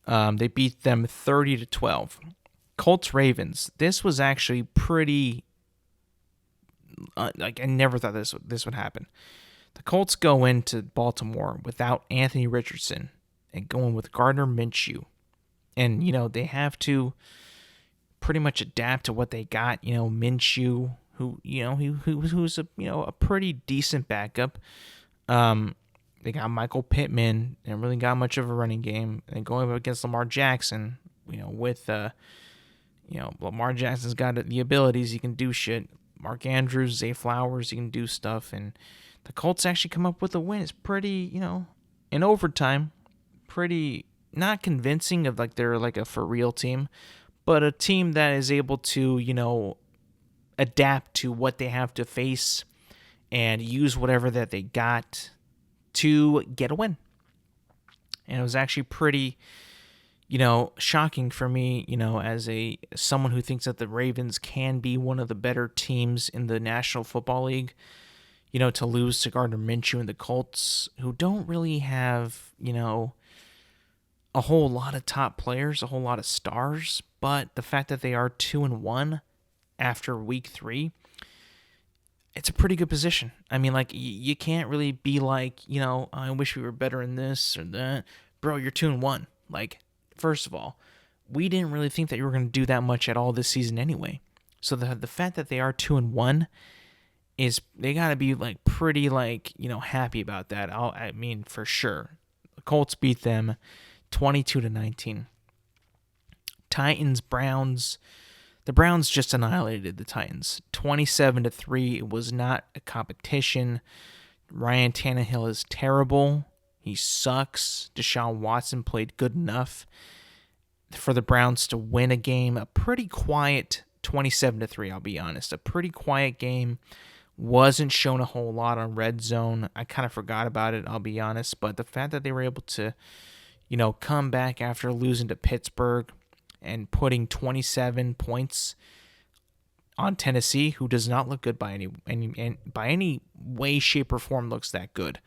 They beat them 30-12. Colts Ravens. This was actually pretty I never thought this would happen. The Colts go into Baltimore without Anthony Richardson and going with Gardner Minshew. And, they have to pretty much adapt to what they got. Minshew, who's a pretty decent backup. They got Michael Pittman and really got much of a running game. And going up against Lamar Jackson, with Lamar Jackson's got the abilities, he can do shit. Mark Andrews, Zay Flowers, he can do stuff, and the Colts actually come up with a win. It's pretty, in overtime, pretty not convincing of like they're like a for real team, but a team that is able to, adapt to what they have to face and use whatever that they got to get a win. And it was actually pretty, shocking for me, as someone who thinks that the Ravens can be one of the better teams in the National Football League, to lose to Gardner Minshew and the Colts, who don't really have, a whole lot of top players, a whole lot of stars, but the fact that they are 2-1 after week 3, it's a pretty good position. I mean, like, you can't really be like, I wish we were better in this or that. Bro, you're 2-1. Like, first of all, we didn't really think that you were going to do that much at all this season anyway. So the fact that they are 2-1 is, they got to be like pretty like, happy about that. I mean, for sure. The Colts beat them 22-19. Titans, Browns. The Browns just annihilated the Titans 27-3. It was not a competition. Ryan Tannehill is terrible. He sucks. Deshaun Watson played good enough for the Browns to win a game. A pretty quiet 27-3, I'll be honest. A pretty quiet game. Wasn't shown a whole lot on Red Zone. I kind of forgot about it, I'll be honest. But the fact that they were able to, come back after losing to Pittsburgh and putting 27 points on Tennessee, who does not look good by any way, shape, or form looks that good.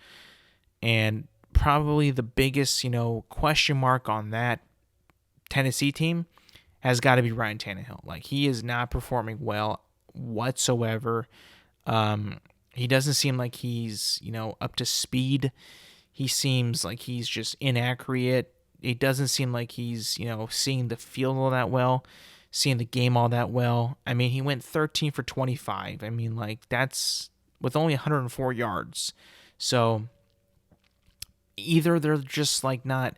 And probably the biggest, question mark on that Tennessee team has got to be Ryan Tannehill. Like, he is not performing well whatsoever. He doesn't seem like he's, up to speed. He seems like he's just inaccurate. It doesn't seem like he's, seeing the field all that well, seeing the game all that well. I mean, he went 13 for 25. I mean, like, that's with only 104 yards. So either they're just like not,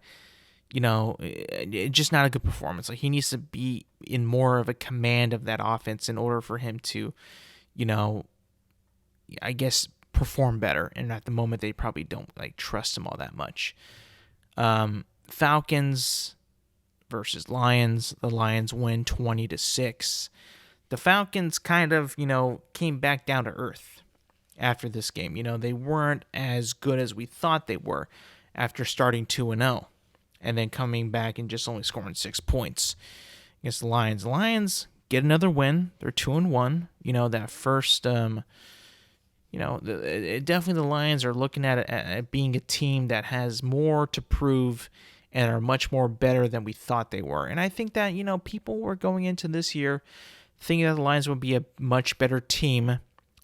just not a good performance. Like, he needs to be in more of a command of that offense in order for him to, I guess, perform better. And at the moment, they probably don't like trust him all that much. Falcons versus Lions. The Lions win 20-6. The Falcons kind of, came back down to earth after this game. They weren't as good as we thought they were after starting 2-0 and then coming back and just only scoring 6 points against the Lions. The Lions get another win. They're 2-1. That first, definitely the Lions are looking at being a team that has more to prove and are much more better than we thought they were. And I think that, people were going into this year thinking that the Lions would be a much better team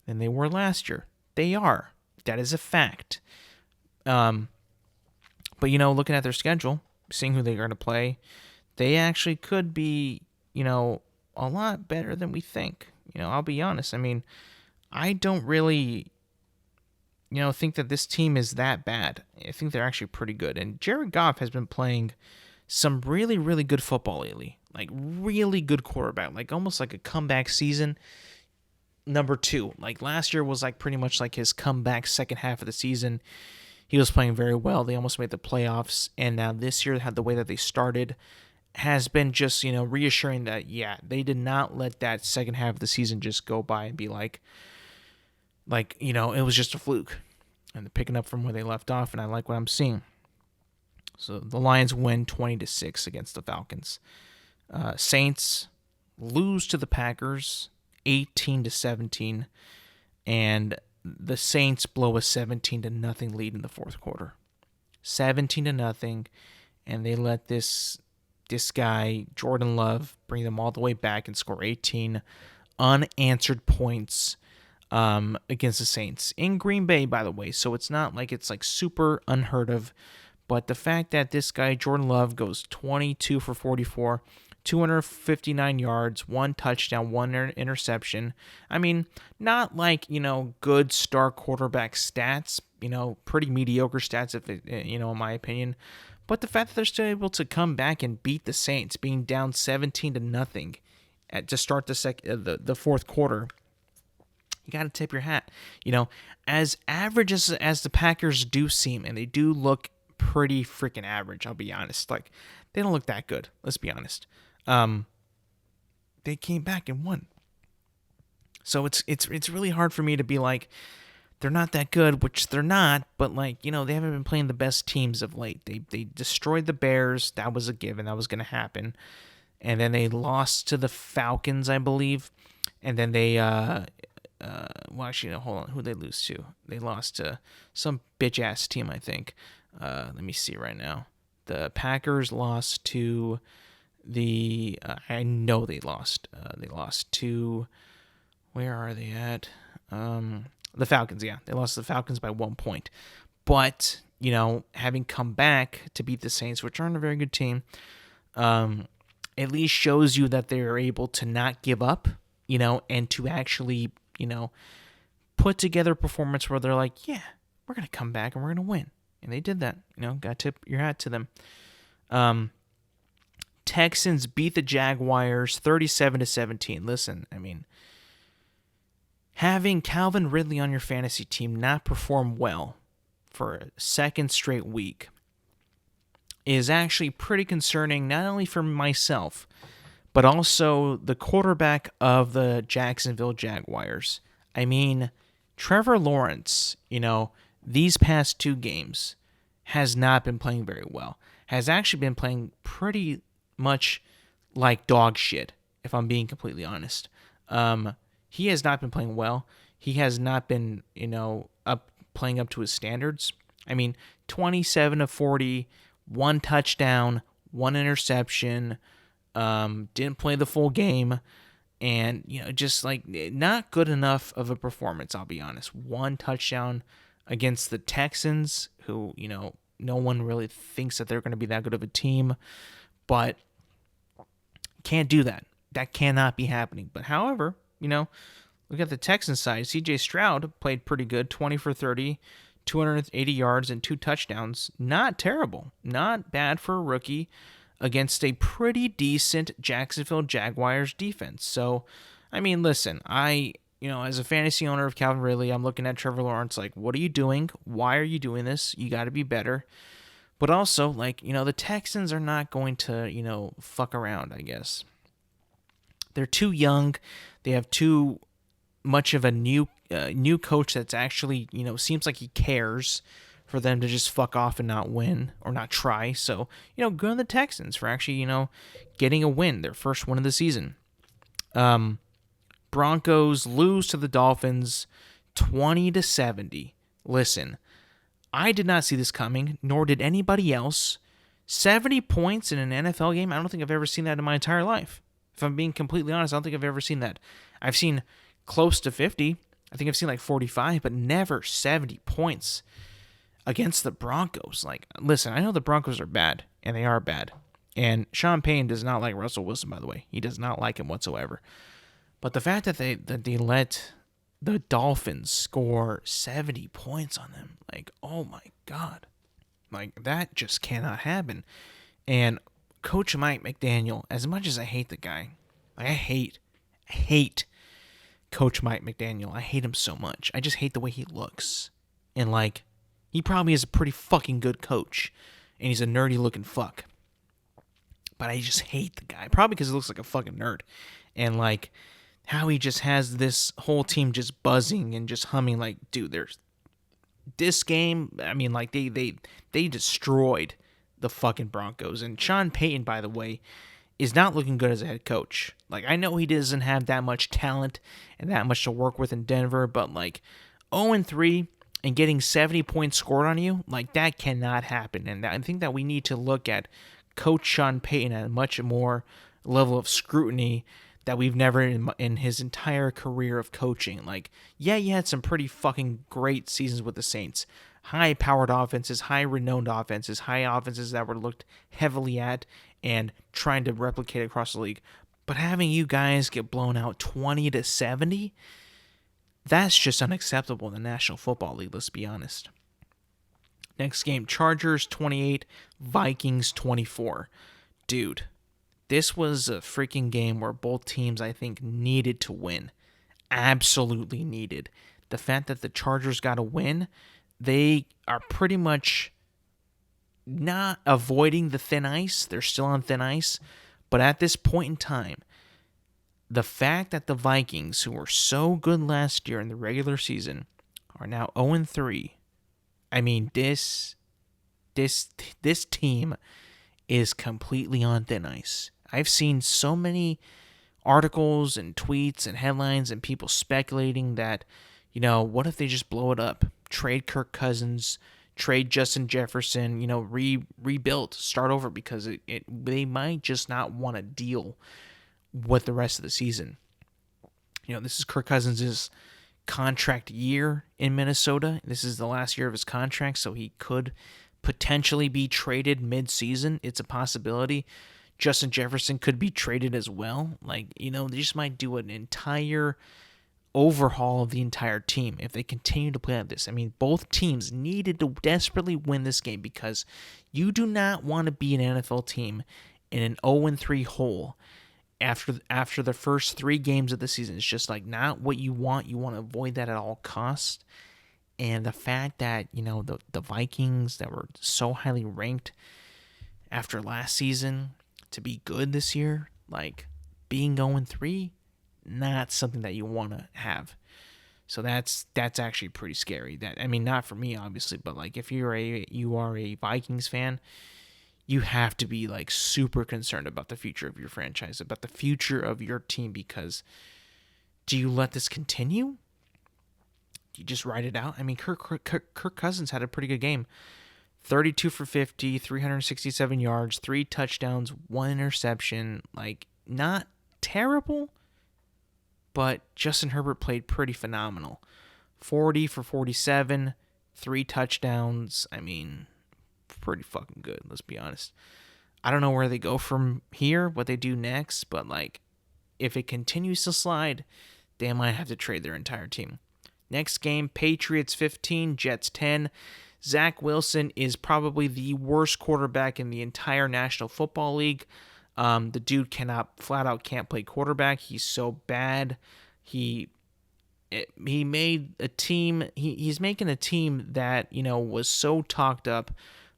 than they were last year. They are. That is a fact. But, looking at their schedule, seeing who they're going to play, they actually could be, a lot better than we think. I'll be honest. I mean, I don't really, think that this team is that bad. I think they're actually pretty good. And Jared Goff has been playing some really, really good football lately. Like, really good quarterback. Like, almost like a comeback season. Number 2. Like, last year was like pretty much like his comeback second half of the season. He was playing very well. They almost made the playoffs, and now this year, had the way that they started has been just, reassuring that, yeah, they did not let that second half of the season just go by and be it was just a fluke. And they're picking up from where they left off, and I like what I'm seeing. So the Lions win 20-6 against the Falcons. Saints lose to the Packers 18-17, and the Saints blow a 17-0 lead in the fourth quarter. 17-0, and they let this guy, Jordan Love, bring them all the way back and score 18 unanswered points against the Saints in Green Bay, by the way. So it's not like it's like super unheard of, but the fact that this guy, Jordan Love, goes 22 for 44, 259 yards, 1 touchdown, 1 interception. I mean, not like, good star quarterback stats, pretty mediocre stats, if it, in my opinion. But the fact that they're still able to come back and beat the Saints, being down 17-0 to start the fourth quarter, you got to tip your hat. As average as the Packers do seem, and they do look pretty freaking average, I'll be honest. Like, they don't look that good. Let's be honest. They came back and won. So it's really hard for me to be like, they're not that good, which they're not, but they haven't been playing the best teams of late. They destroyed the Bears. That was a given. That was going to happen. And then they lost to the Falcons, I believe. And then they, hold on. Who'd they lose to? They lost to some bitch-ass team, I think. Let me see right now. The Packers lost to I know they lost. They lost to, where are they at? The Falcons, yeah. They lost to the Falcons by 1 point. But, having come back to beat the Saints, which aren't a very good team, at least shows you that they're able to not give up, and to actually, put together a performance where they're like, yeah, we're going to come back and we're going to win. And they did that. Got to tip your hat to them. Texans beat the Jaguars 37-17. Listen, having Calvin Ridley on your fantasy team not perform well for a second straight week is actually pretty concerning, not only for myself, but also the quarterback of the Jacksonville Jaguars. Trevor Lawrence, these past 2 games has not been playing very well. Has actually been playing pretty much like dog shit, if I'm being completely honest. He has not been playing well. He has not been, playing up to his standards. 27 of 40, 1 touchdown, 1 interception, didn't play the full game, and, just not good enough of a performance, I'll be honest. 1 touchdown against the Texans, who, no one really thinks that they're going to be that good of a team, but can't do that. That cannot be happening. But however, look at the Texans side. C.J. Stroud played pretty good, 20 for 30, 280 yards and 2 touchdowns. Not terrible. Not bad for a rookie against a pretty decent Jacksonville Jaguars defense. So, listen, as a fantasy owner of Calvin Ridley, I'm looking at Trevor Lawrence like, what are you doing? Why are you doing this? You got to be better. But also, the Texans are not going to, fuck around, I guess. They're too young. They have too much of a new coach that's actually, seems like he cares for them to just fuck off and not win or not try. So, good on the Texans for actually, getting a win, their first win of the season. Broncos lose to the Dolphins 20-70. Listen, I did not see this coming, nor did anybody else. 70 points in an NFL game, I don't think I've ever seen that in my entire life. If I'm being completely honest, I don't think I've ever seen that. I've seen close to 50. I think I've seen 45, but never 70 points against the Broncos. Listen, I know the Broncos are bad, and they are bad. And Sean Payne does not like Russell Wilson, by the way. He does not like him whatsoever. But the fact that they let the Dolphins score 70 points on them, oh my God. That just cannot happen. And Coach Mike McDaniel, as much as I hate the guy, I hate Coach Mike McDaniel. I hate him so much. I just hate the way he looks. And He probably is a pretty fucking good coach, and he's a nerdy looking fuck. But I just hate the guy, probably because he looks like a fucking nerd, and like how he just has this whole team just buzzing and just humming. Like, dude, there's this game. I mean, like they destroyed the fucking Broncos, and Sean Payton, by the way, is not looking good as a head coach. Like, I know he doesn't have that much talent and that much to work with in Denver, but like 0-3 and getting 70 points scored on you, like that cannot happen. And I think that we need to look at Coach Sean Payton at a much more level of scrutiny that we've never in his entire career of coaching. Like, yeah, he had some pretty fucking great seasons with the Saints. High-powered offenses, high-renowned offenses, high offenses that were looked heavily at and trying to replicate across the league. But having you guys get blown out 20-70, that's just unacceptable in the National Football League, let's be honest. Next game, Chargers 28, Vikings 24. Dude, this was a freaking game where both teams, I think, needed to win. Absolutely needed. The fact that the Chargers got a win, they are pretty much not avoiding the thin ice. They're still on thin ice. But at this point in time, the fact that the Vikings, who were so good last year in the regular season, are now 0-3. I mean, this team is completely on thin ice. I've seen so many articles and tweets and headlines and people speculating that, what if they just blow it up? Trade Kirk Cousins, trade Justin Jefferson, rebuild, start over, because they might just not want to deal with the rest of the season. This is Kirk Cousins' contract year in Minnesota. This is the last year of his contract, so he could potentially be traded mid-season. It's a possibility. Justin Jefferson could be traded as well. Like, they just might do an entire overhaul of the entire team if they continue to play like this. I mean, both teams needed to desperately win this game because you do not want to be an NFL team in an 0-3 hole after the first 3 games of the season. It's just like not what you want. You want to avoid that at all costs. And the fact that, the Vikings that were so highly ranked after last season to be good this year, like being 0-3, not something that you want to have. So that's actually pretty scary. Not for me obviously, but like if you are a Vikings fan, you have to be like super concerned about the future of your franchise, about the future of your team, because do you let this continue? Do you just ride it out? I mean, Kirk Cousins had a pretty good game. 32 for 50, 367 yards, 3 touchdowns, 1 interception. Like, not terrible, but Justin Herbert played pretty phenomenal. 40 for 47, 3 touchdowns. I mean, pretty fucking good, let's be honest. I don't know where they go from here, what they do next, but like, if it continues to slide, they might have to trade their entire team. Next game, Patriots 15, Jets 10. Zach Wilson is probably the worst quarterback in the entire National Football League. The dude flat out can't play quarterback. He's so bad. He made a team. He's making a team that was so talked up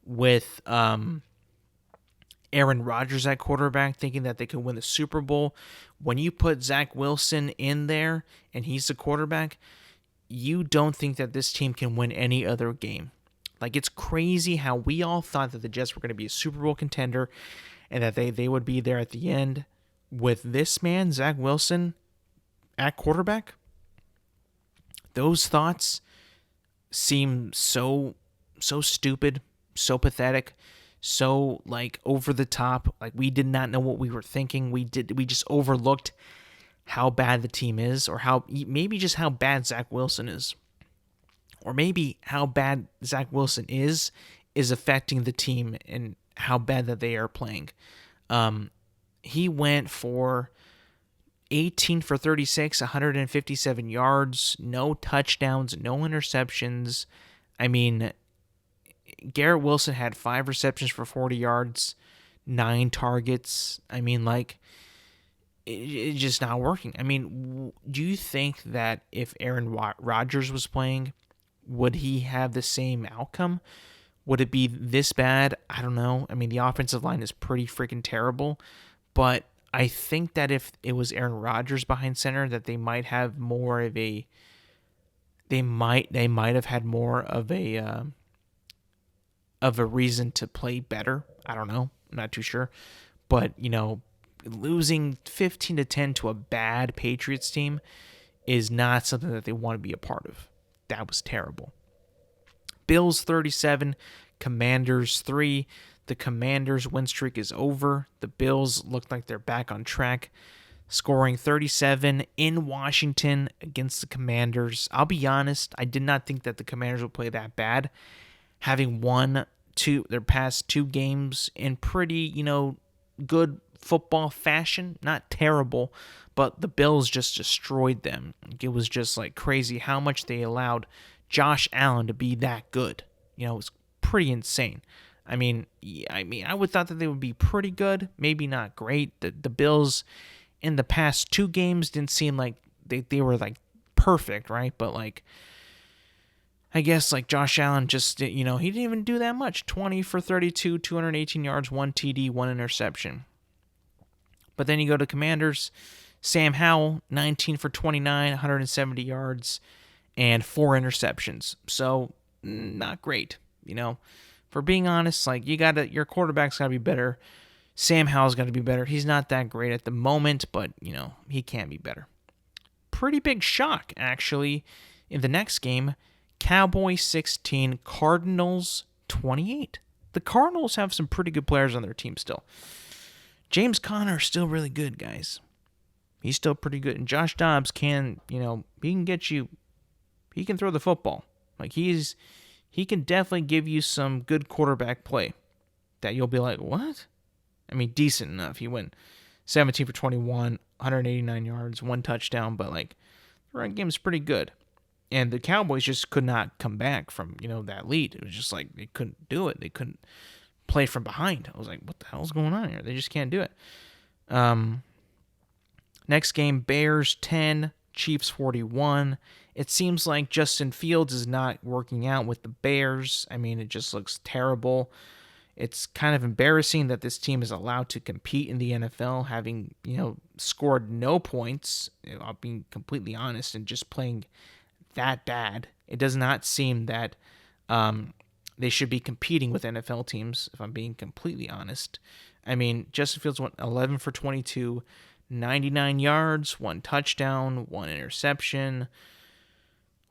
with Aaron Rodgers at quarterback, thinking that they could win the Super Bowl. When you put Zach Wilson in there and he's the quarterback, you don't think that this team can win any other game. Like, it's crazy how we all thought that the Jets were going to be a Super Bowl contender and that they would be there at the end. With this man, Zach Wilson, at quarterback, those thoughts seem so stupid, so pathetic, so like over the top. Like, we did not know what we were thinking. We just overlooked how bad the team is, or maybe just how bad Zach Wilson is. Or maybe how bad Zach Wilson is affecting the team and how bad that they are playing. He went for 18 for 36, 157 yards, no touchdowns, no interceptions. I mean, Garrett Wilson had 5 receptions for 40 yards, 9 targets. I mean, like, it's just not working. I mean, do you think that if Aaron Rodgers was playing, would he have the same outcome? Would it be this bad? I don't know. I mean, the offensive line is pretty freaking terrible, but I think that if it was Aaron Rodgers behind center, that they might have more of a they might have had more of a reason to play better. I don't know. I'm not too sure, but losing 15-10 to a bad Patriots team is not something that they want to be a part of. That was terrible. Bills 37, Commanders 3. The Commanders' win streak is over. The Bills look like they're back on track, scoring 37 in Washington against the Commanders. I'll be honest, I did not think that the Commanders would play that bad, having won their past two games in pretty, good football fashion. Not terrible, but the Bills just destroyed them. It was just like crazy how much they allowed Josh Allen to be that good. It was pretty insane. I mean, I would thought that they would be pretty good, maybe not great. The Bills in the past two games didn't seem like they were like perfect, right? But like, I guess like Josh Allen just, he didn't even do that much. 20 for 32, 218 yards, 1 TD, 1 interception. But then you go to Commanders, Sam Howell, 19 for 29, 170 yards, and 4 interceptions. So not great, For being honest, like your quarterback's gotta be better. Sam Howell's gotta be better. He's not that great at the moment, but he can be better. Pretty big shock, actually, in the next game. Cowboys 16, Cardinals 28. The Cardinals have some pretty good players on their team still. James Conner is still really good, guys. He's still pretty good. And Josh Dobbs can, he can get you, he can throw the football. Like he can definitely give you some good quarterback play that you'll be like, what? I mean, decent enough. He went 17 for 21, 189 yards, 1 touchdown, but like the run game's pretty good. And the Cowboys just could not come back from, that lead. It was just like they couldn't do it. They couldn't play from behind. I was like, what the hell's going on here? They just can't do it. Next game, Bears 10, Chiefs 41. It seems like Justin Fields is not working out with the Bears. I mean, it just looks terrible. It's kind of embarrassing that this team is allowed to compete in the NFL, having, scored no points. I'll be completely honest, and just playing that bad. It does not seem that they should be competing with NFL teams, if I'm being completely honest. I mean, Justin Fields went 11 for 22, 99 yards, 1 touchdown, 1 interception.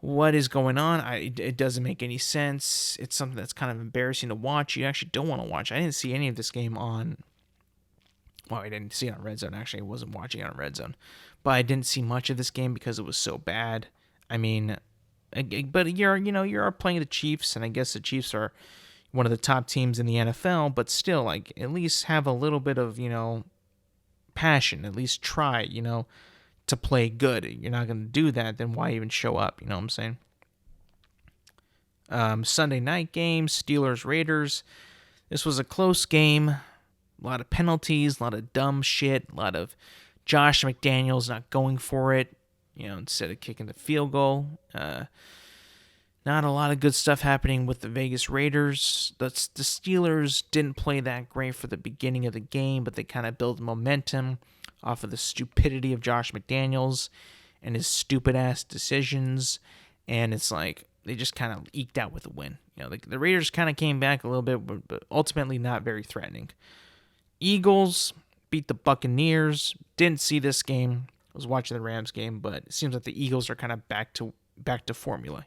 What is going on? It doesn't make any sense. It's something that's kind of embarrassing to watch. You actually don't want to watch. I didn't see any of this game on... Well, I didn't see it on Red Zone. Actually, I wasn't watching it on Red Zone. But I didn't see much of this game because it was so bad. I mean, but you're playing the Chiefs, and I guess the Chiefs are one of the top teams in the NFL, but still, like, at least have a little bit of, passion. At least try, to play good. You're not going to do that, then why even show up? You know what I'm saying? Sunday night game, Steelers-Raiders. This was a close game. A lot of penalties, a lot of dumb shit, a lot of Josh McDaniels not going for it. Instead of kicking the field goal. Not a lot of good stuff happening with the Vegas Raiders. The Steelers didn't play that great for the beginning of the game, but they kind of built momentum off of the stupidity of Josh McDaniels and his stupid-ass decisions. And it's like they just kind of eked out with a win. The Raiders kind of came back a little bit, but ultimately not very threatening. Eagles beat the Buccaneers. Didn't see this game. I was watching the Rams game, but it seems like the Eagles are kind of back to formula,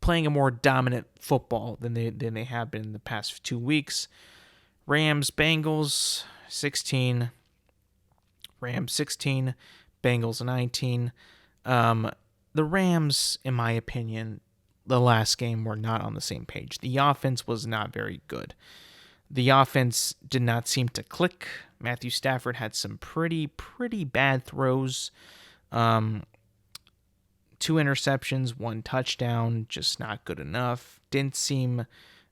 playing a more dominant football than they have been in the past 2 weeks. Rams, Bengals, 16. Rams, 16. Bengals, 19. The Rams, in my opinion, the last game were not on the same page. The offense was not very good. The offense did not seem to click. Matthew Stafford had some pretty bad throws. 2 interceptions, 1 touchdown, just not good enough. Didn't seem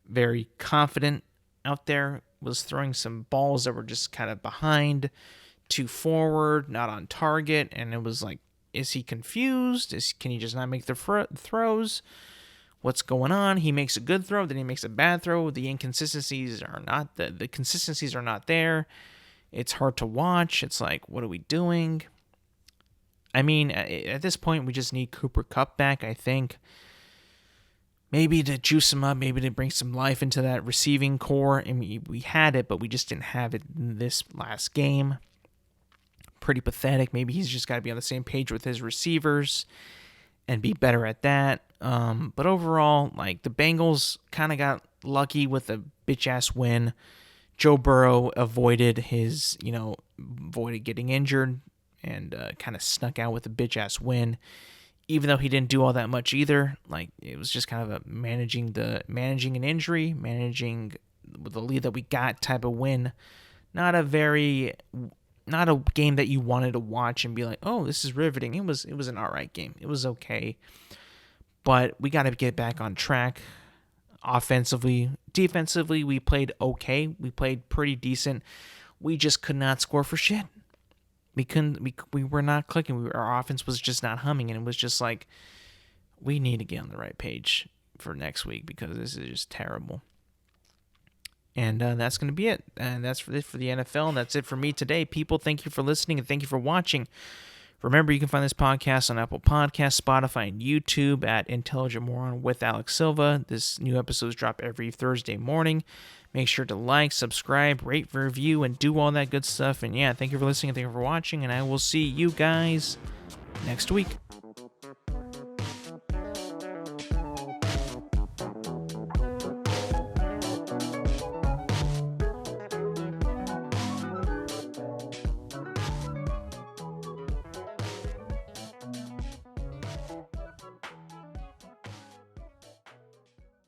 very confident out there. Was throwing some balls that were just kind of behind, too forward, not on target. And it was like, is he confused? Can he just not make the throws? what's going on. He makes a good throw, then he makes a bad throw. The inconsistencies are not the consistencies are not there. It's hard to watch. It's like, what are we doing? I mean, at this point, we just need Cooper Kupp back, I think. Maybe to juice him up, maybe to bring some life into that receiving core. I mean, we had it, but we just didn't have it in this last game. Pretty pathetic. Maybe he's just got to be on the same page with his receivers and be better at that. But overall, like, the Bengals kind of got lucky with a bitch-ass win. Joe Burrow avoided getting injured and kind of snuck out with a bitch-ass win. Even though he didn't do all that much either, like, it was just kind of a managing an injury, managing the lead that we got type of win. Not a game that you wanted to watch and be like, oh, this is riveting. It was an alright game. It was okay. But we got to get back on track. Offensively, defensively, we played okay. We played pretty decent. We just could not score for shit. We were not clicking. Our offense was just not humming, and it was just like, we need to get on the right page for next week because this is just terrible. And that's going to be it. And that's it for the NFL. And that's it for me today. People, thank you for listening and thank you for watching. Remember, you can find this podcast on Apple Podcasts, Spotify, and YouTube at Intelligent Moron with Alex Silva. This new episodes drop every Thursday morning. Make sure to like, subscribe, rate, review, and do all that good stuff. And yeah, thank you for listening and thank you for watching. And I will see you guys next week.